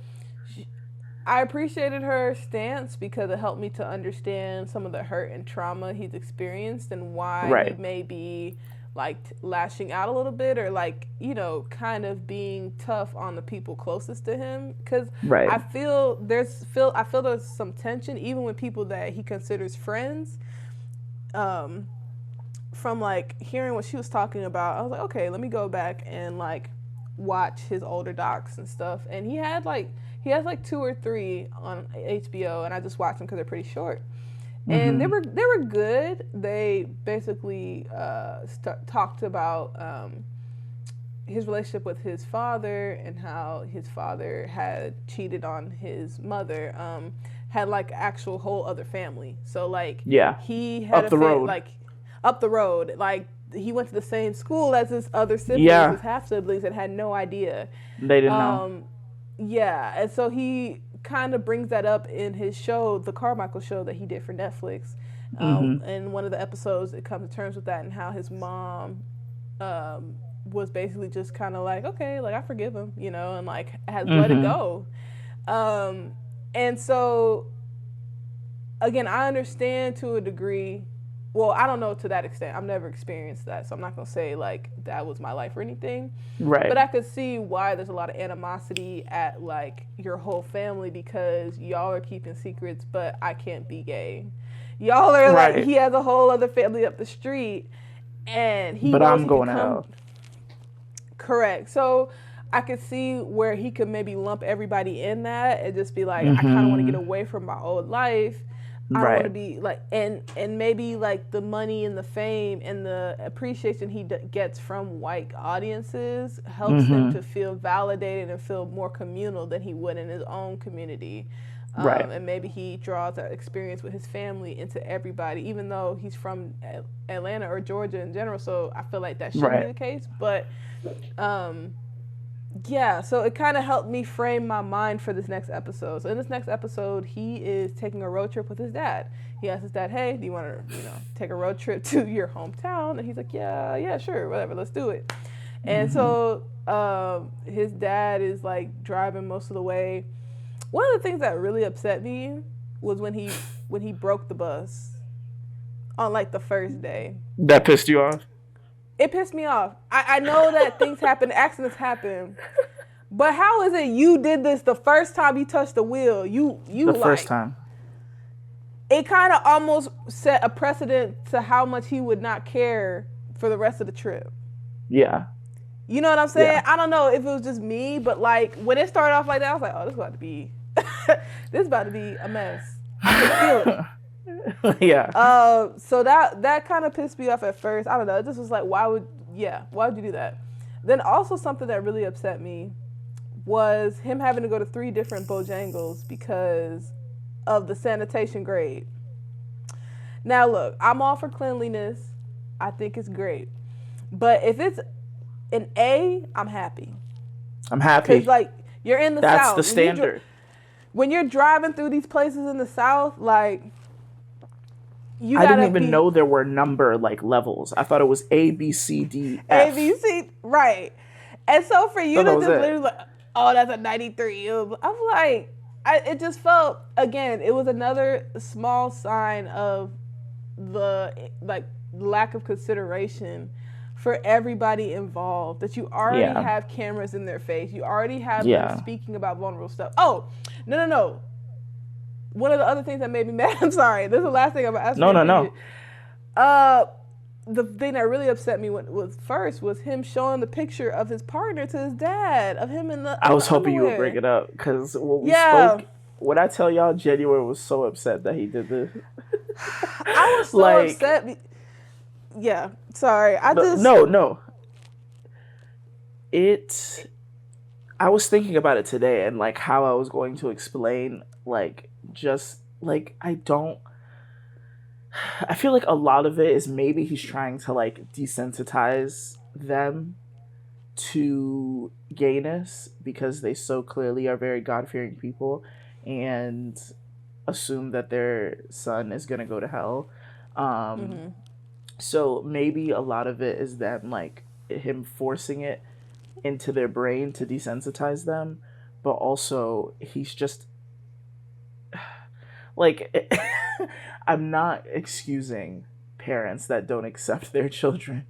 I appreciated her stance because it helped me to understand some of the hurt and trauma he's experienced and why he may be like lashing out a little bit, or like, you know, kind of being tough on the people closest to him, because Right. I feel there's some tension even with people that he considers friends. um from like hearing what she was talking about, I was like, okay, let me go back and like watch his older docs and stuff. And he has like two or three on HBO, and I just watched them because they're pretty short. And Mm-hmm. they were good. They basically talked about his relationship with his father, and how his father had cheated on his mother. Had like actual whole other family. So like Yeah. he had Up the road. like up the road. Like he went to the same school as his other siblings, Yeah. his half siblings, and had no idea. They didn't know. Um, yeah, and so he kind of brings that up in his show, the Carmichael show that he did for Netflix. Mm-hmm. In one of the episodes, it comes to terms with that, and how his mom was basically just kind of like, okay, like I forgive him, you know, and like has let it go. And so, again, I understand to a degree. Well, I don't know to that extent. I've never experienced that, so I'm not gonna say like that was my life or anything. Right. But I could see why there's a lot of animosity at like your whole family, because y'all are keeping secrets, but I can't be gay. Y'all are like, Right. he has a whole other family up the street, and he But knows I'm he going could to come. hell. Correct. So I could see where he could maybe lump everybody in that and just be like, I kind of want to get away from my old life. I don't want to Right. be like, and maybe like the money and the fame and the appreciation he gets from white audiences helps him to feel validated and feel more communal than he would in his own community. Right. And maybe he draws that experience with his family into everybody, even though he's from Atlanta or Georgia in general. So I feel like that shouldn't be Right. the case. But yeah, so it kind of helped me frame my mind for this next episode. So in this next episode, he is taking a road trip with his dad. He asks his dad, "Hey, do you want to, you know, take a road trip to your hometown?" And he's like, "Yeah, sure, whatever, let's do it." And so his dad is like driving most of the way. One of the things that really upset me was when he broke the bus on like the first day. That pissed you off? It pissed me off. I know that things happen, accidents happen, but how is it you did this the first time you touched the wheel? You The like, first time. It kind of almost set a precedent to how much he would not care for the rest of the trip. Yeah. You know what I'm saying? Yeah. I don't know if it was just me, but like when it started off like that, I was like, oh, this is about to be a mess. I could feel it. Yeah. So that kind of pissed me off at first. I don't know. It just was like, why would you do that? Then also something that really upset me was him having to go to 3 different Bojangles because of the sanitation grade. Now look, I'm all for cleanliness. I think it's great. But if it's an A, I'm happy. I'm happy. Because like you're in the That's South. the standard. When you're driving through these places in the South, like I didn't even know there were number like levels. I thought it was A, B, C, D, F. A, B, C, right. And so for you to just literally like, oh, that's a 93. I'm like, it just felt, again, it was another small sign of the like lack of consideration for everybody involved, that you already have cameras in their face. You already have them speaking about vulnerable stuff. Oh, no. One of the other things that made me mad, I'm sorry, this is the last thing I'm asking. No. The thing that really upset me was him showing the picture of his partner to his dad, of him in the I was hoping you would bring it up, because when we spoke, when I tell y'all, January was so upset that he did this. I was so upset. Yeah, sorry. No. I was thinking about it today, and like how I was going to explain, like, just like I feel like a lot of it is maybe he's trying to like desensitize them to gayness because they so clearly are very God-fearing people and assume that their son is gonna go to hell. So maybe a lot of it is them, like, him forcing it into their brain to desensitize them, but also he's just like I'm not excusing parents that don't accept their children,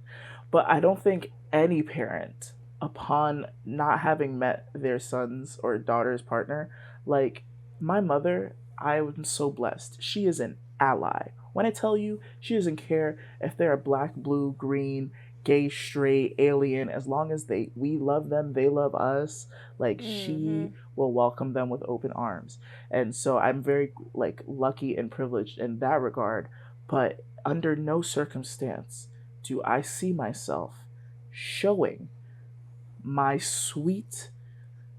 But I don't think any parent, upon not having met their son's or daughter's partner, like my mother, I am so blessed. She is an ally. When I tell you, she doesn't care if they're black, blue, green, gay, straight, alien, as long as we love them, they love us. Like she Mhm. will welcome them with open arms. And so I'm very like lucky and privileged in that regard, but under no circumstance do I see myself showing my sweet,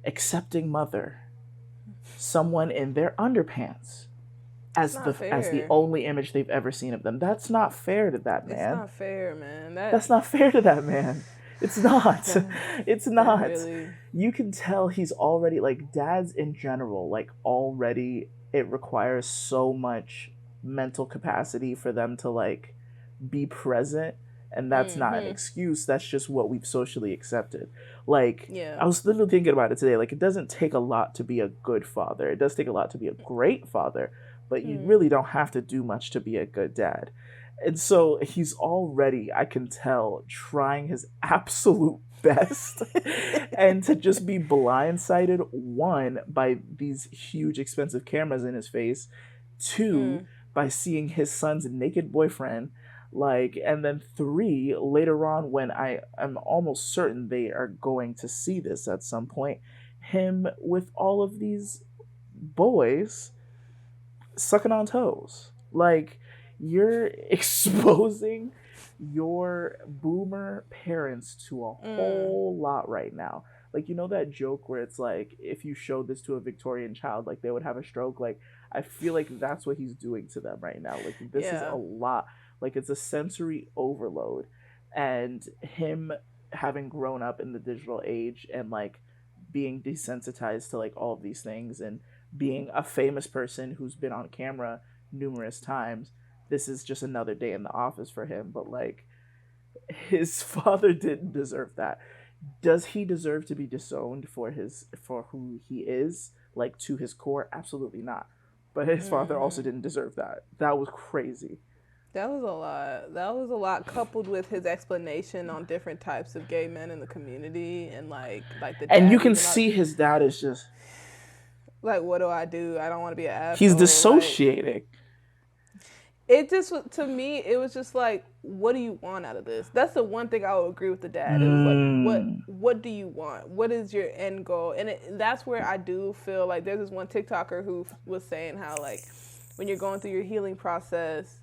accepting mother someone in their underpants It's as not the fair. only image they've ever seen of them. That's not fair to that It's man. not fair, man. That's not fair to that man. It's not. That It's that not. really. You can tell he's already like dads in general, like already it requires so much mental capacity for them to like be present, and that's not an Mhm. excuse, that's just what we've socially accepted. Like Yeah. I was literally thinking about it today, like it doesn't take a lot to be a good father, it does take a lot to be a great father, but you Mm. really don't have to do much to be a good dad. And so he's already, I can tell, trying his absolute best and to just be blindsided, one, by these huge expensive cameras in his face, two, Mm. by seeing his son's naked boyfriend, like, and then three, later on when I am almost certain they are going to see this at some point, him with all of these boys sucking on toes. Like, you're exposing your boomer parents to a Mm. whole lot right now. Like, you know that joke where it's like, if you showed this to a Victorian child, like they would have a stroke? Like, I feel like that's what he's doing to them right now. Like, this is a Yeah. lot. Like, it's a sensory overload. And him having grown up in the digital age and like being desensitized to like all of these things and being a famous person who's been on camera numerous times, this is just another day in the office for him. But like, his father didn't deserve that. Does he deserve to be disowned for who he is, like to his core? Absolutely not. But his father also Mhm. didn't deserve that. That was crazy. That was a lot. That was a lot, coupled with his explanation on different types of gay men in the community, and like the And you dad can even see his dad is just, like, what do I do? I don't want to be an he's asshole. Like, dissociating. it just to me, it was just like, what do you want out of this? That's the one thing I would agree with the dad. It was like, Mm. what do you want? What is your end goal? And that's where I do feel like there's this one TikToker who was saying how like when you're going through your healing process,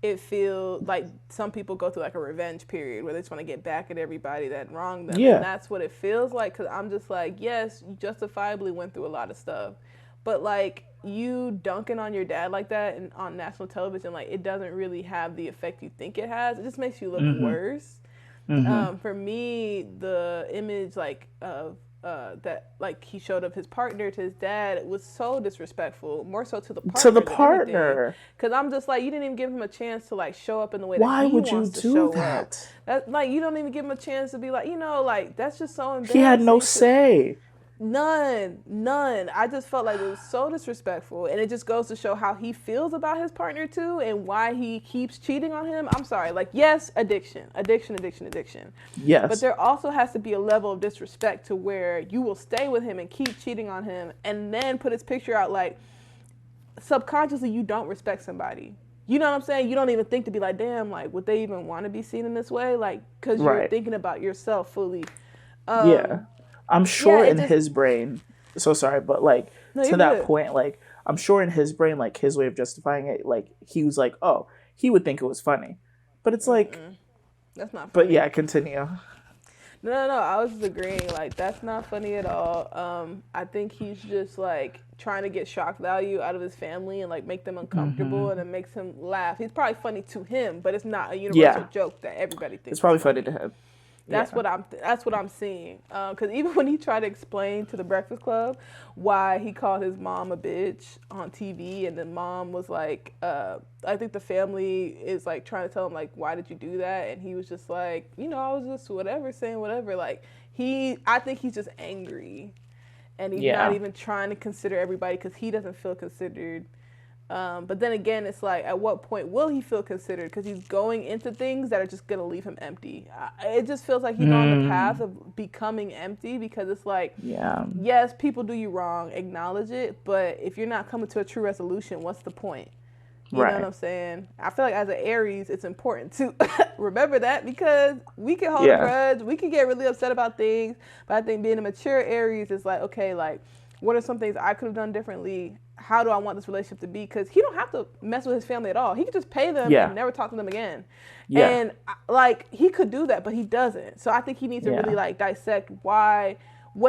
it feels like some people go through like a revenge period where they just want to get back at everybody that wronged them, and Yeah. that's what it feels like. Because I'm just like, yes, you justifiably went through a lot of stuff, but like you dunking on your dad like that and on national television, like it doesn't really have the effect you think it has. It just makes you look Mm-hmm. worse. Mm-hmm. For me, the image like of that like he showed of his partner to his dad was so disrespectful, more so to the To the partner than anything. partner. Cause I'm just like, you didn't even give him a chance to like show up in the way that Why he would you wants to do show up. that? That like you don't even give him a chance to be like, like that's just so He had no embarrassing. say. None. I just felt like it was so disrespectful, and it just goes to show how he feels about his partner too, and why he keeps cheating on him. I'm sorry, like yes, addiction, but Yes. there also has to be a level of disrespect to where you will stay with him and keep cheating on him, and then put his picture out like subconsciously you don't respect somebody. You know what I'm saying? You don't even think to be like, damn, like would they even want to be seen in this way? Like, cause you're Right. thinking about yourself fully. Yeah. I'm Yeah, sure it in just his brain, so sorry, but like no, to you're that good. point, like I'm sure in his brain, like his way of justifying it, like he was like, oh, he would think it was funny. But it's like, That's not but funny. yeah, continue. No. I was just agreeing. Like that's not funny at all. I think he's just like trying to get shock value out of his family and like make them uncomfortable, and Mm-hmm. it makes him laugh. He's probably funny to him, but it's not a universal Yeah. joke that everybody It's thinks is probably funny to funny. him. That's Yeah. what I'm seeing. Because even when he tried to explain to the Breakfast Club why he called his mom a bitch on TV, and the mom was like, I think the family is like trying to tell him like, why did you do that? And he was just like, I was just whatever, saying whatever. Like I think he's just angry, and he's not Yeah. even trying to consider everybody because he doesn't feel considered. But then again, it's like, at what point will he feel considered? Because he's going into things that are just going to leave him empty. It just feels like he's on the path of becoming empty, because it's like, Yeah. yes, people do you wrong, acknowledge it, but if you're not coming to a true resolution, what's the point? You know what I'm saying? I feel like as an Aries, it's important to remember that, because we can hold a grudge, we can get really upset about things, but I think being a mature Aries is like, okay, like, what are some things I could have done differently? How do I want this relationship to be? Because he don't have to mess with his family at all. He could just pay them and never talk to them again. Yeah. And like, he could do that, but he doesn't. So I think he needs to really like dissect what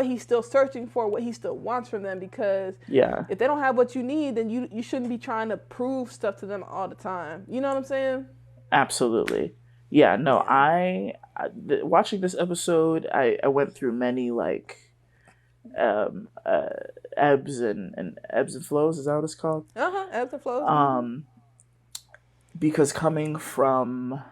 he's still searching for, what he still wants from them. Because if they don't have what you need, then you shouldn't be trying to prove stuff to them all the time. You know what I'm saying? Absolutely. Yeah. No. Watching this episode, I went through many like ebbs and flows. Is that what it's called? Ebbs and flows. Because coming from,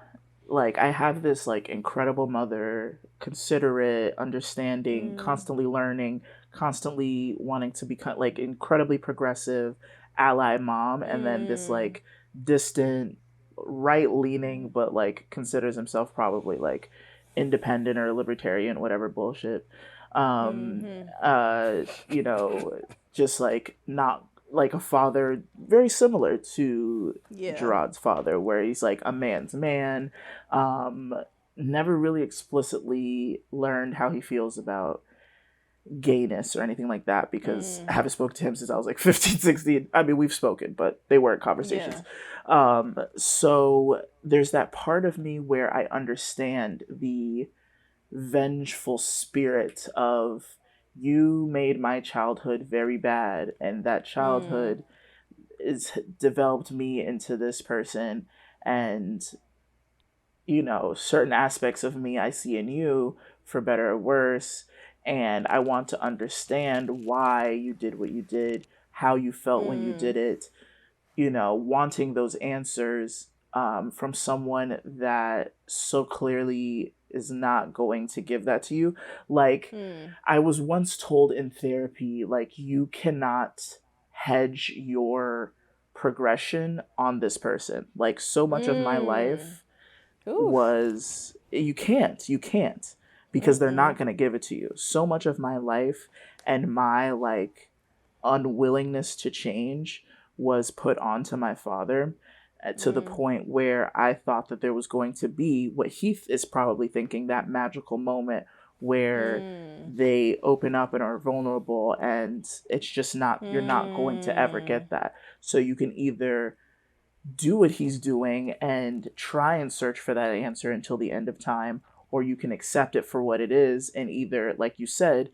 like, I have this like incredible mother, considerate, understanding, constantly learning, constantly wanting to become like incredibly progressive ally mom, and then this like distant, right leaning, but like considers himself probably like independent or libertarian, whatever bullshit. You know, just like not like a father very similar to Jerrod's father, where he's like a man's man, never really explicitly learned how he feels about gayness or anything like that, because I haven't spoken to him since I was like 15, 16. I mean, we've spoken, but they weren't conversations. So there's that part of me where I understand the vengeful spirit of, you made my childhood very bad, and that childhood is developed me into this person, and you know, certain aspects of me I see in you, for better or worse, and I want to understand why you did what you did, how you felt when you did it, you know, wanting those answers from someone that so clearly is not going to give that to you. Like, I was once told in therapy, like, you cannot hedge your progression on this person. Like, so much of my life was, you can't, because they're not going to give it to you. So much of my life and my like unwillingness to change was put onto my father, to the point where I thought that there was going to be what he is probably thinking, that magical moment where they open up and are vulnerable, and it's just not, you're not going to ever get that. So you can either do what he's doing and try and search for that answer until the end of time, or you can accept it for what it is, and either, like you said,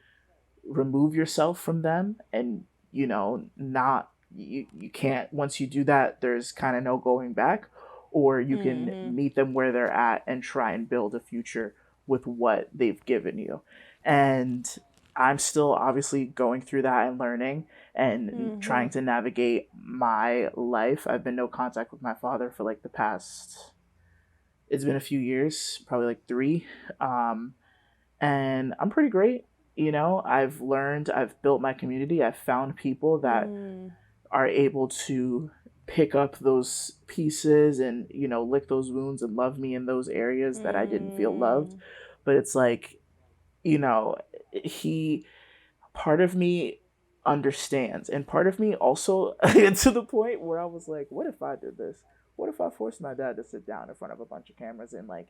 remove yourself from them, and you know, not, you can't, once you do that, there's kind of no going back, or you can meet them where they're at and try and build a future with what they've given you. And I'm still obviously going through that and learning and trying to navigate my life. I've been no contact with my father for like the past, it's been a few years, probably like 3. And I'm pretty great. You know, I've learned, I've built my community. I've found people that are able to pick up those pieces and, you know, lick those wounds and love me in those areas that I didn't feel loved. But it's like, you know, part of me understands, and part of me also to the point where I was like, what if I did this? What if I forced my dad to sit down in front of a bunch of cameras and like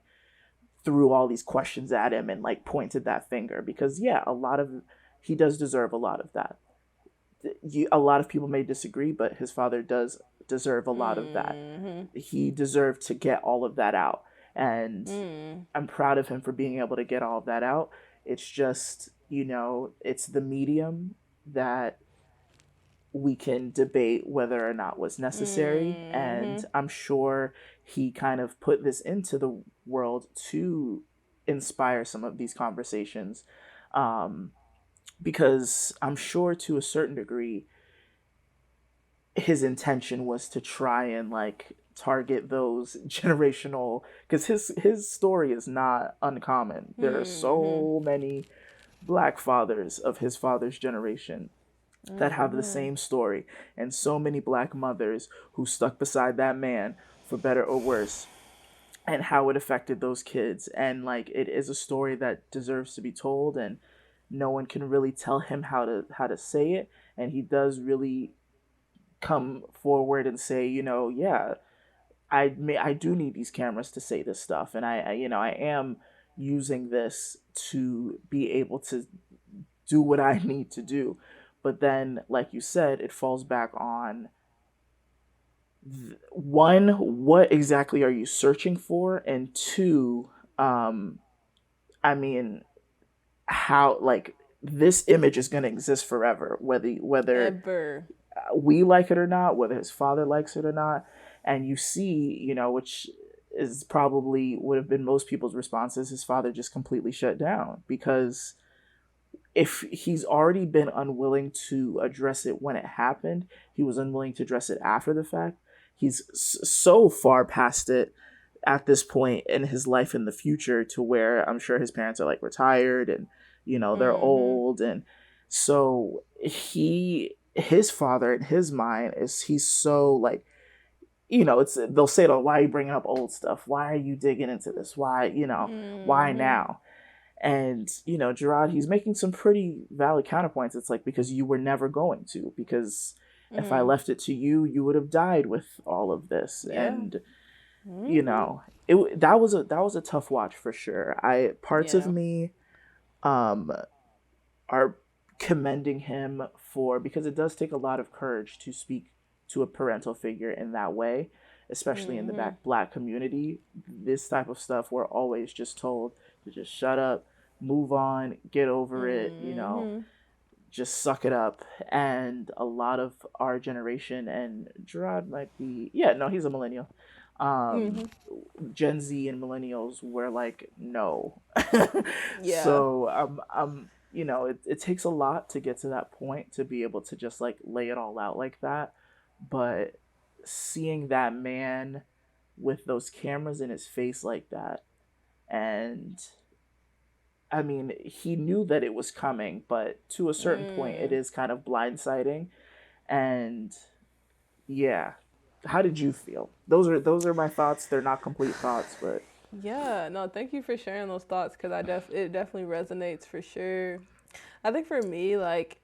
threw all these questions at him and like pointed that finger? Because he does deserve a lot of that. A lot of people may disagree, but his father does deserve a lot of that. He deserved to get all of that out, and I'm proud of him for being able to get all of that out. It's just, you know, it's the medium that we can debate whether or not was necessary. And I'm sure he kind of put this into the world to inspire some of these conversations, because I'm sure to a certain degree his intention was to try and like target those generational, because his story is not uncommon. There are so many Black fathers of his father's generation that have the Mm-hmm. same story, and so many black mothers who stuck beside that man for better or worse, and how it affected those kids. And like, it is a story that deserves to be told, and no one can really tell him how to say it. And he does really come forward and say, yeah, I do need these cameras to say this stuff, and I am using this to be able to do what I need to do. But then, like you said, it falls back on one, what exactly are you searching for, and two, um, I mean, how, like, this image is going to exist forever, whether Ever. we like it or not, whether his father likes it or not. And you see, which is probably would have been most people's responses, his father just completely shut down, because if he's already been unwilling to address it when it happened, he was unwilling to address it after the fact. He's so far past it at this point in his life in the future, to where I'm sure his parents are like retired, and they're Mm-hmm. old. And so his father in his mind is, he's so like, it's, they'll say, oh, why are you bringing up old stuff, why are you digging into this, why Mm-hmm. now? And Jerrod, he's making some pretty valid counterpoints. It's like, because you were never going to, because if I Mm-hmm. left it to you, you would have died with all of this. Yeah. And Mm-hmm. that was a tough watch for sure. I Parts of Yeah. me um are commending him for, because it does take a lot of courage to speak to a parental figure in that way, especially in the Mm-hmm. black community. This type of stuff, we're always just told to just shut up, move on, get over it, Mm-hmm. just suck it up. And a lot of our generation, and Gerard might be, yeah, no, he's a millennial. Mm-hmm. Gen Z and millennials were like, no. Yeah. So it takes a lot to get to that point, to be able to just like lay it all out like that. But seeing that man with those cameras in his face like that, and I mean, he knew that it was coming, but to a certain point, it Mm. is kind of blindsiding. And yeah, how did you feel? Those are my thoughts. They're not complete thoughts, but Yeah. No, thank you for sharing those thoughts because it definitely resonates for sure. I think for me, like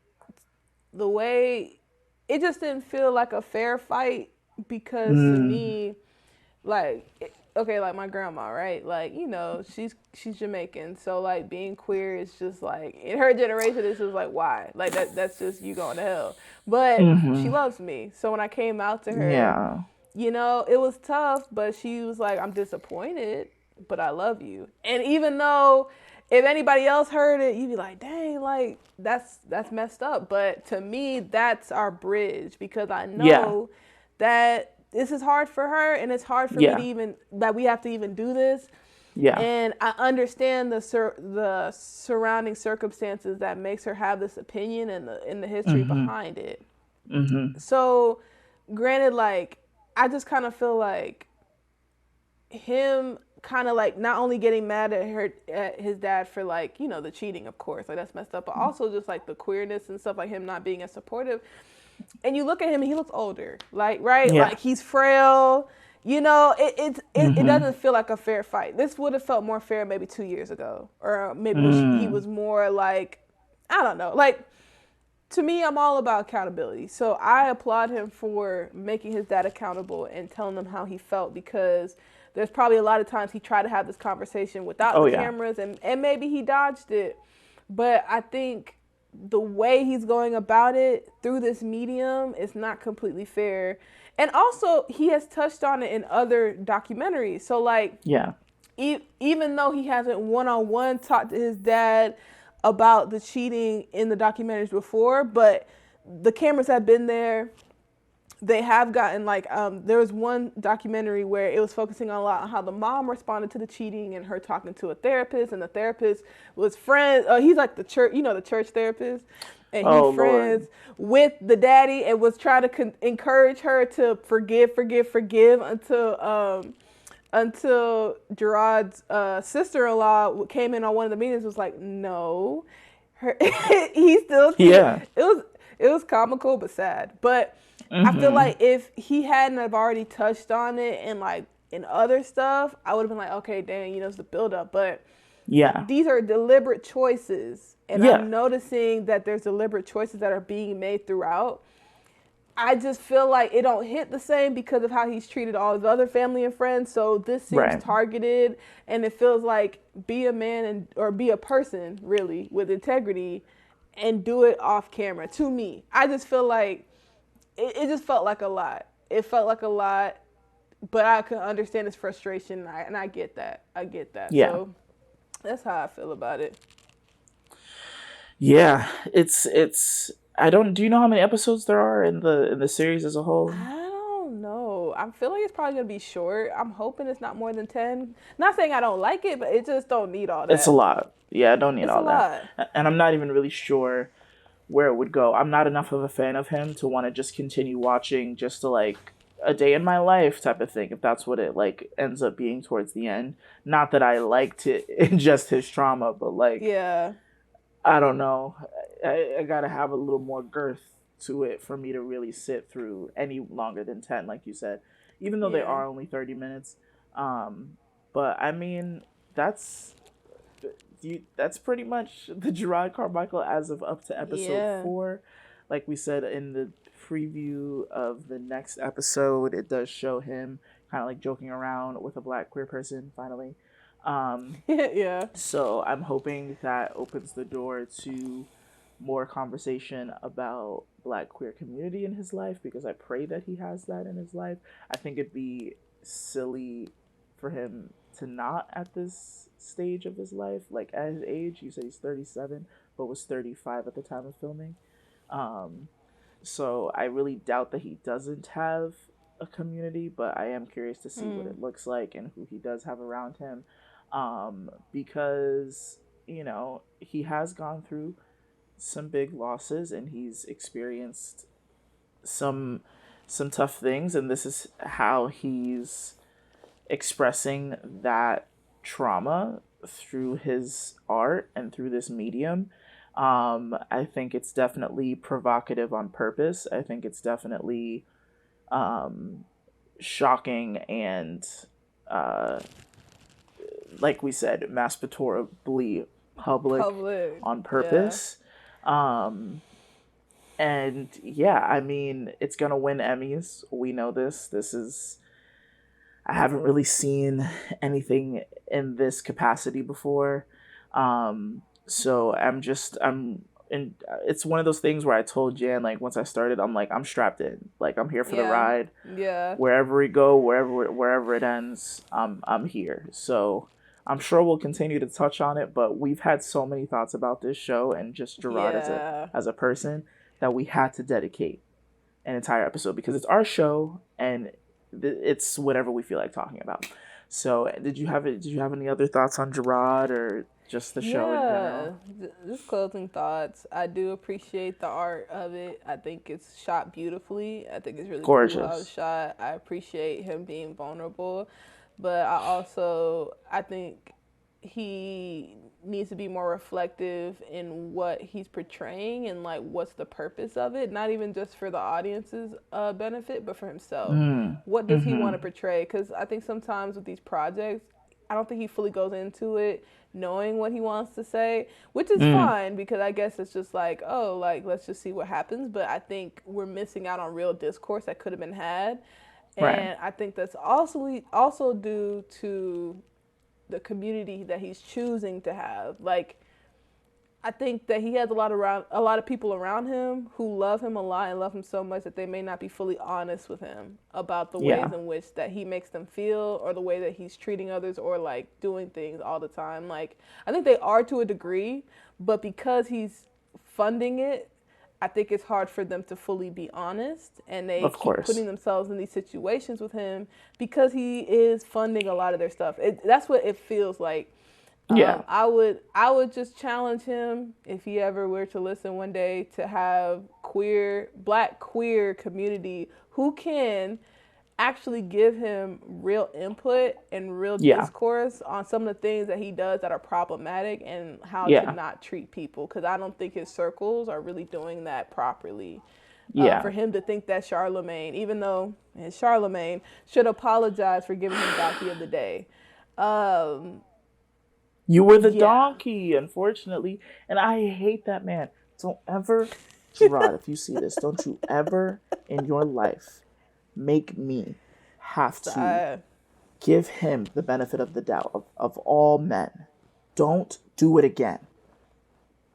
the way it just didn't feel like a fair fight because to mm, me, like okay, like my grandma, right? Like she's Jamaican, so like being queer is just like in her generation, it's just like why? Like that's just you going to hell. But she mm-hmm, loves me, so when I came out to her, yeah, it was tough, but she was like, I'm disappointed, but I love you. And even though if anybody else heard it, you'd be like, dang, like that's messed up. But to me, that's our bridge because I yeah, know that this is hard for her and it's hard for me to yeah, even that we have to even do this. yeah, And I understand the surrounding circumstances that makes her have this opinion and the history mm-hmm, behind it. mm-hmm, So, granted, like I just kind of feel like him kind of like not only getting mad at his dad for like the cheating, of course, like that's messed up, but also just like the queerness and stuff, like him not being as supportive. And you look at him and he looks older, like right, yeah, like he's frail. It mm-hmm, doesn't feel like a fair fight. This would have felt more fair maybe 2 years ago, or maybe when he mm, was more like, I don't know, like to me, I'm all about accountability. So I applaud him for making his dad accountable and telling him how he felt because there's probably a lot of times he tried to have this conversation without oh the yeah, cameras and maybe he dodged it. But I think the way he's going about it through this medium is not completely fair. And also, he has touched on it in other documentaries. So, like, yeah, even though he hasn't one on one talked to his dad about the cheating in the documentaries before, but the cameras have been there. They have gotten like there was one documentary where it was focusing on a lot on how the mom responded to the cheating and her talking to a therapist, and the therapist was friends. He's like the church, the church therapist, and he's oh Lord, friends with the daddy and was trying to encourage her to forgive until Jerrod's sister-in-law came in on one of the meetings, was like, no, he still, yeah, it was It was comical but sad. But I feel Mm-hmm. like if he hadn't have already touched on it and like in other stuff, I would have been like, okay, dang, it's the build up. But Yeah. these are deliberate choices, and Yeah. I'm noticing that there's deliberate choices that are being made throughout. I just feel like it don't hit the same because of how he's treated all his other family and friends. So this seems Right. targeted, and it feels like be a man and or be a person really with integrity, and do it off camera. To me, I just feel like it just felt like a lot. It felt like a lot, but I can understand his frustration, and I get that. I get that. Yeah. So that's how I feel about it. Yeah. It's I don't do you know how many episodes there are in the series as a whole? I don't know. I feel like it's probably gonna be short. I'm hoping it's not more than 10. Not saying I don't like it, but it just don't need all It's a that. lot. Yeah, I don't need It's a all that. lot. And I'm not even really sure where it would go. I'm not enough of a fan of him to want to just continue watching just to like a day in my life type of thing if that's what it like ends up being towards the end. Not that I like to ingest his trauma, but like Yeah. I don't know. I gotta have a little more girth to it for me to really sit through any longer than 10, like you said, even though they Yeah. are only 30 minutes. Um, but I mean, that's that's pretty much the Jerrod Carmichael as of up to episode Yeah. 4. Like we said in the preview of the next episode, it does show him kind of like joking around with a black queer person finally. Um, Yeah. so I'm hoping that opens the door to more conversation about black queer community in his life because I pray that he has that in his life. I think it'd be silly for him to not at this stage of his life. Like at his age, you said he's 37, but was 35 at the time of filming. Um, so I really doubt that he doesn't have a community, but I am curious to see what Mm. it looks like and who he does have around him. Because, he has gone through some big losses and he's experienced some some tough things, and this is how he's expressing that trauma through his art and through this medium. I think it's definitely provocative on purpose. I think it's definitely um, shocking and, uh, like we said, masturbatorily public Public. on Yeah. purpose. Um, and yeah, I mean, it's gonna win Emmys. We know this. This is I haven't really seen anything in this capacity before. So I'm and it's one of those things where I told Jan like once I started, I'm like I'm strapped in, like I'm here for the Yeah. ride. Yeah. Wherever we go, wherever it ends, I'm here. So I'm sure we'll continue to touch on it, but we've had so many thoughts about this show and just Jerrod Yeah. as a person that we had to dedicate an entire episode because it's our show and it's whatever we feel like talking about. So, did you have any other thoughts on Jerrod or just the show in Yeah, general? just closing thoughts. I do appreciate the art of it. I think it's shot beautifully. I think it's really cool how it's Gorgeous. shot. I appreciate him being vulnerable, but I think he needs to be more reflective in what he's portraying and like what's the purpose of it. Not even just for the audience's benefit, but for himself. Mm. What does he want to Mm-hmm. portray? Because I think sometimes with these projects, I don't think he fully goes into it knowing what he wants to say, which is Mm. fine because I guess it's just like, oh, like let's just see what happens. But I think we're missing out on real discourse that could have been had, Right. and I think that's also due to the community that he's choosing to have. Like I think that he has a lot of people around him who love him a lot and love him so much that they may not be fully honest with him about the ways Yeah. in which that he makes them feel or the way that he's treating others or like doing things all the time. Like I think they are to a degree, but because he's funding it, I think it's hard for them to fully be honest and they Of keep course. putting themselves in these situations with him because he is funding a lot of their stuff. That's what it feels like. Yeah. I would just challenge him if he ever were to listen one day to have black queer community who can actually give him real input and real Yeah. discourse on some of the things that he does that are problematic and how to Yeah. not treat people. Because I don't think his circles are really doing that properly. For Yeah. him to think that Charlemagne, even though Charlemagne should apologize for giving him Donkey of the Day. You were the Yeah. donkey, unfortunately. And I hate that man. Don't ever, Jerrod, if you see this, don't you ever in your life make me have to give him the benefit of the doubt of all men. Don't do it again.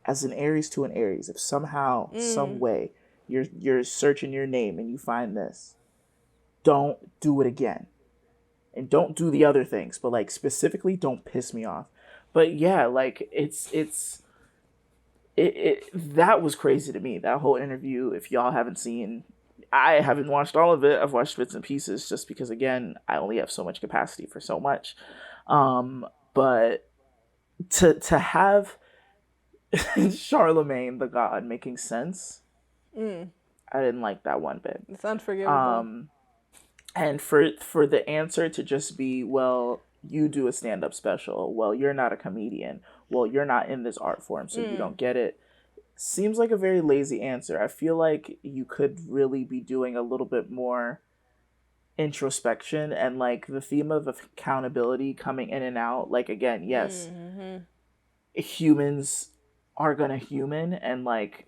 As an Aries to an Aries, if somehow, some way, you're searching your name and you find this, don't do it again. And don't do the other things, but like specifically don't piss me off. But yeah, like it that was crazy to me, that whole interview. If y'all haven't seen, I haven't watched all of it. I've watched bits and pieces just because, again, I only have so much capacity for so much. But to have Charlemagne the God making sense, I didn't like that one bit. It's unforgivable. And for the answer to just be, well, you do a stand-up special, well, you're not a comedian, well, you're not in this art form, so you don't get it, seems like a very lazy answer. I feel like you could really be doing a little bit more introspection and like the theme of accountability coming in and out. Like, again, yes, humans are gonna human, and like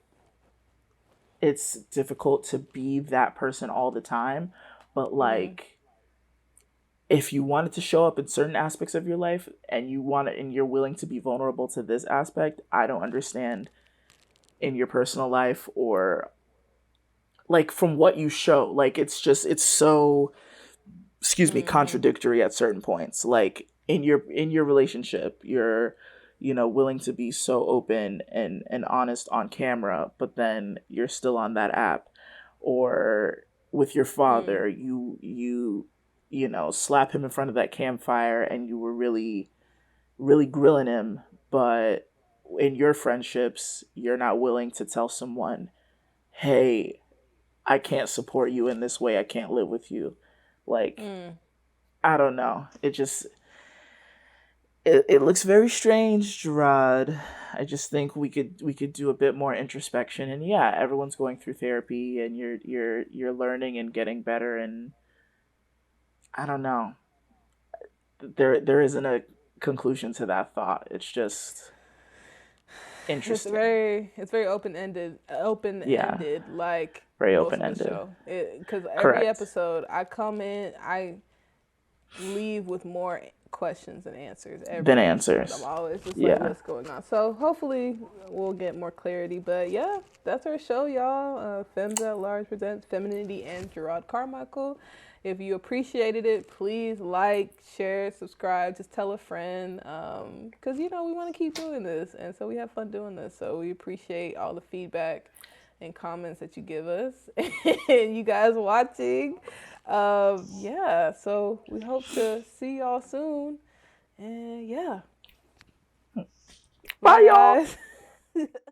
it's difficult to be that person all the time, but like if you wanted to show up in certain aspects of your life and you want it and you're willing to be vulnerable to this aspect, I don't understand in your personal life, or like from what you show, like it's so, excuse me, contradictory at certain points. Like in your relationship, you're willing to be so open and honest on camera, but then you're still on that app. Or with your father, you slap him in front of that campfire and you were really really grilling him, but in your friendships you're not willing to tell someone, hey, I can't support you in this way, I can't live with you. Like, I don't know, it looks very strange, Jerrod. I just think we could do a bit more introspection. And yeah, everyone's going through therapy, and you're learning and getting better. And I don't know. There isn't a conclusion to that thought. It's just interesting. It's very open ended. Yeah. Like Very most open of the ended. show. Because every Correct. episode, I come in, I leave with more questions and answers. Than answers. I'm always just like, what's going on? So hopefully we'll get more clarity. But yeah, that's our show, y'all. Femmes at Large presents Femininity and Jerrod Carmichael. If you appreciated it, please like, share, subscribe, just tell a friend. Because, we want to keep doing this. And so we have fun doing this. So we appreciate all the feedback and comments that you give us and you guys watching. So we hope to see y'all soon. And yeah. Bye y'all.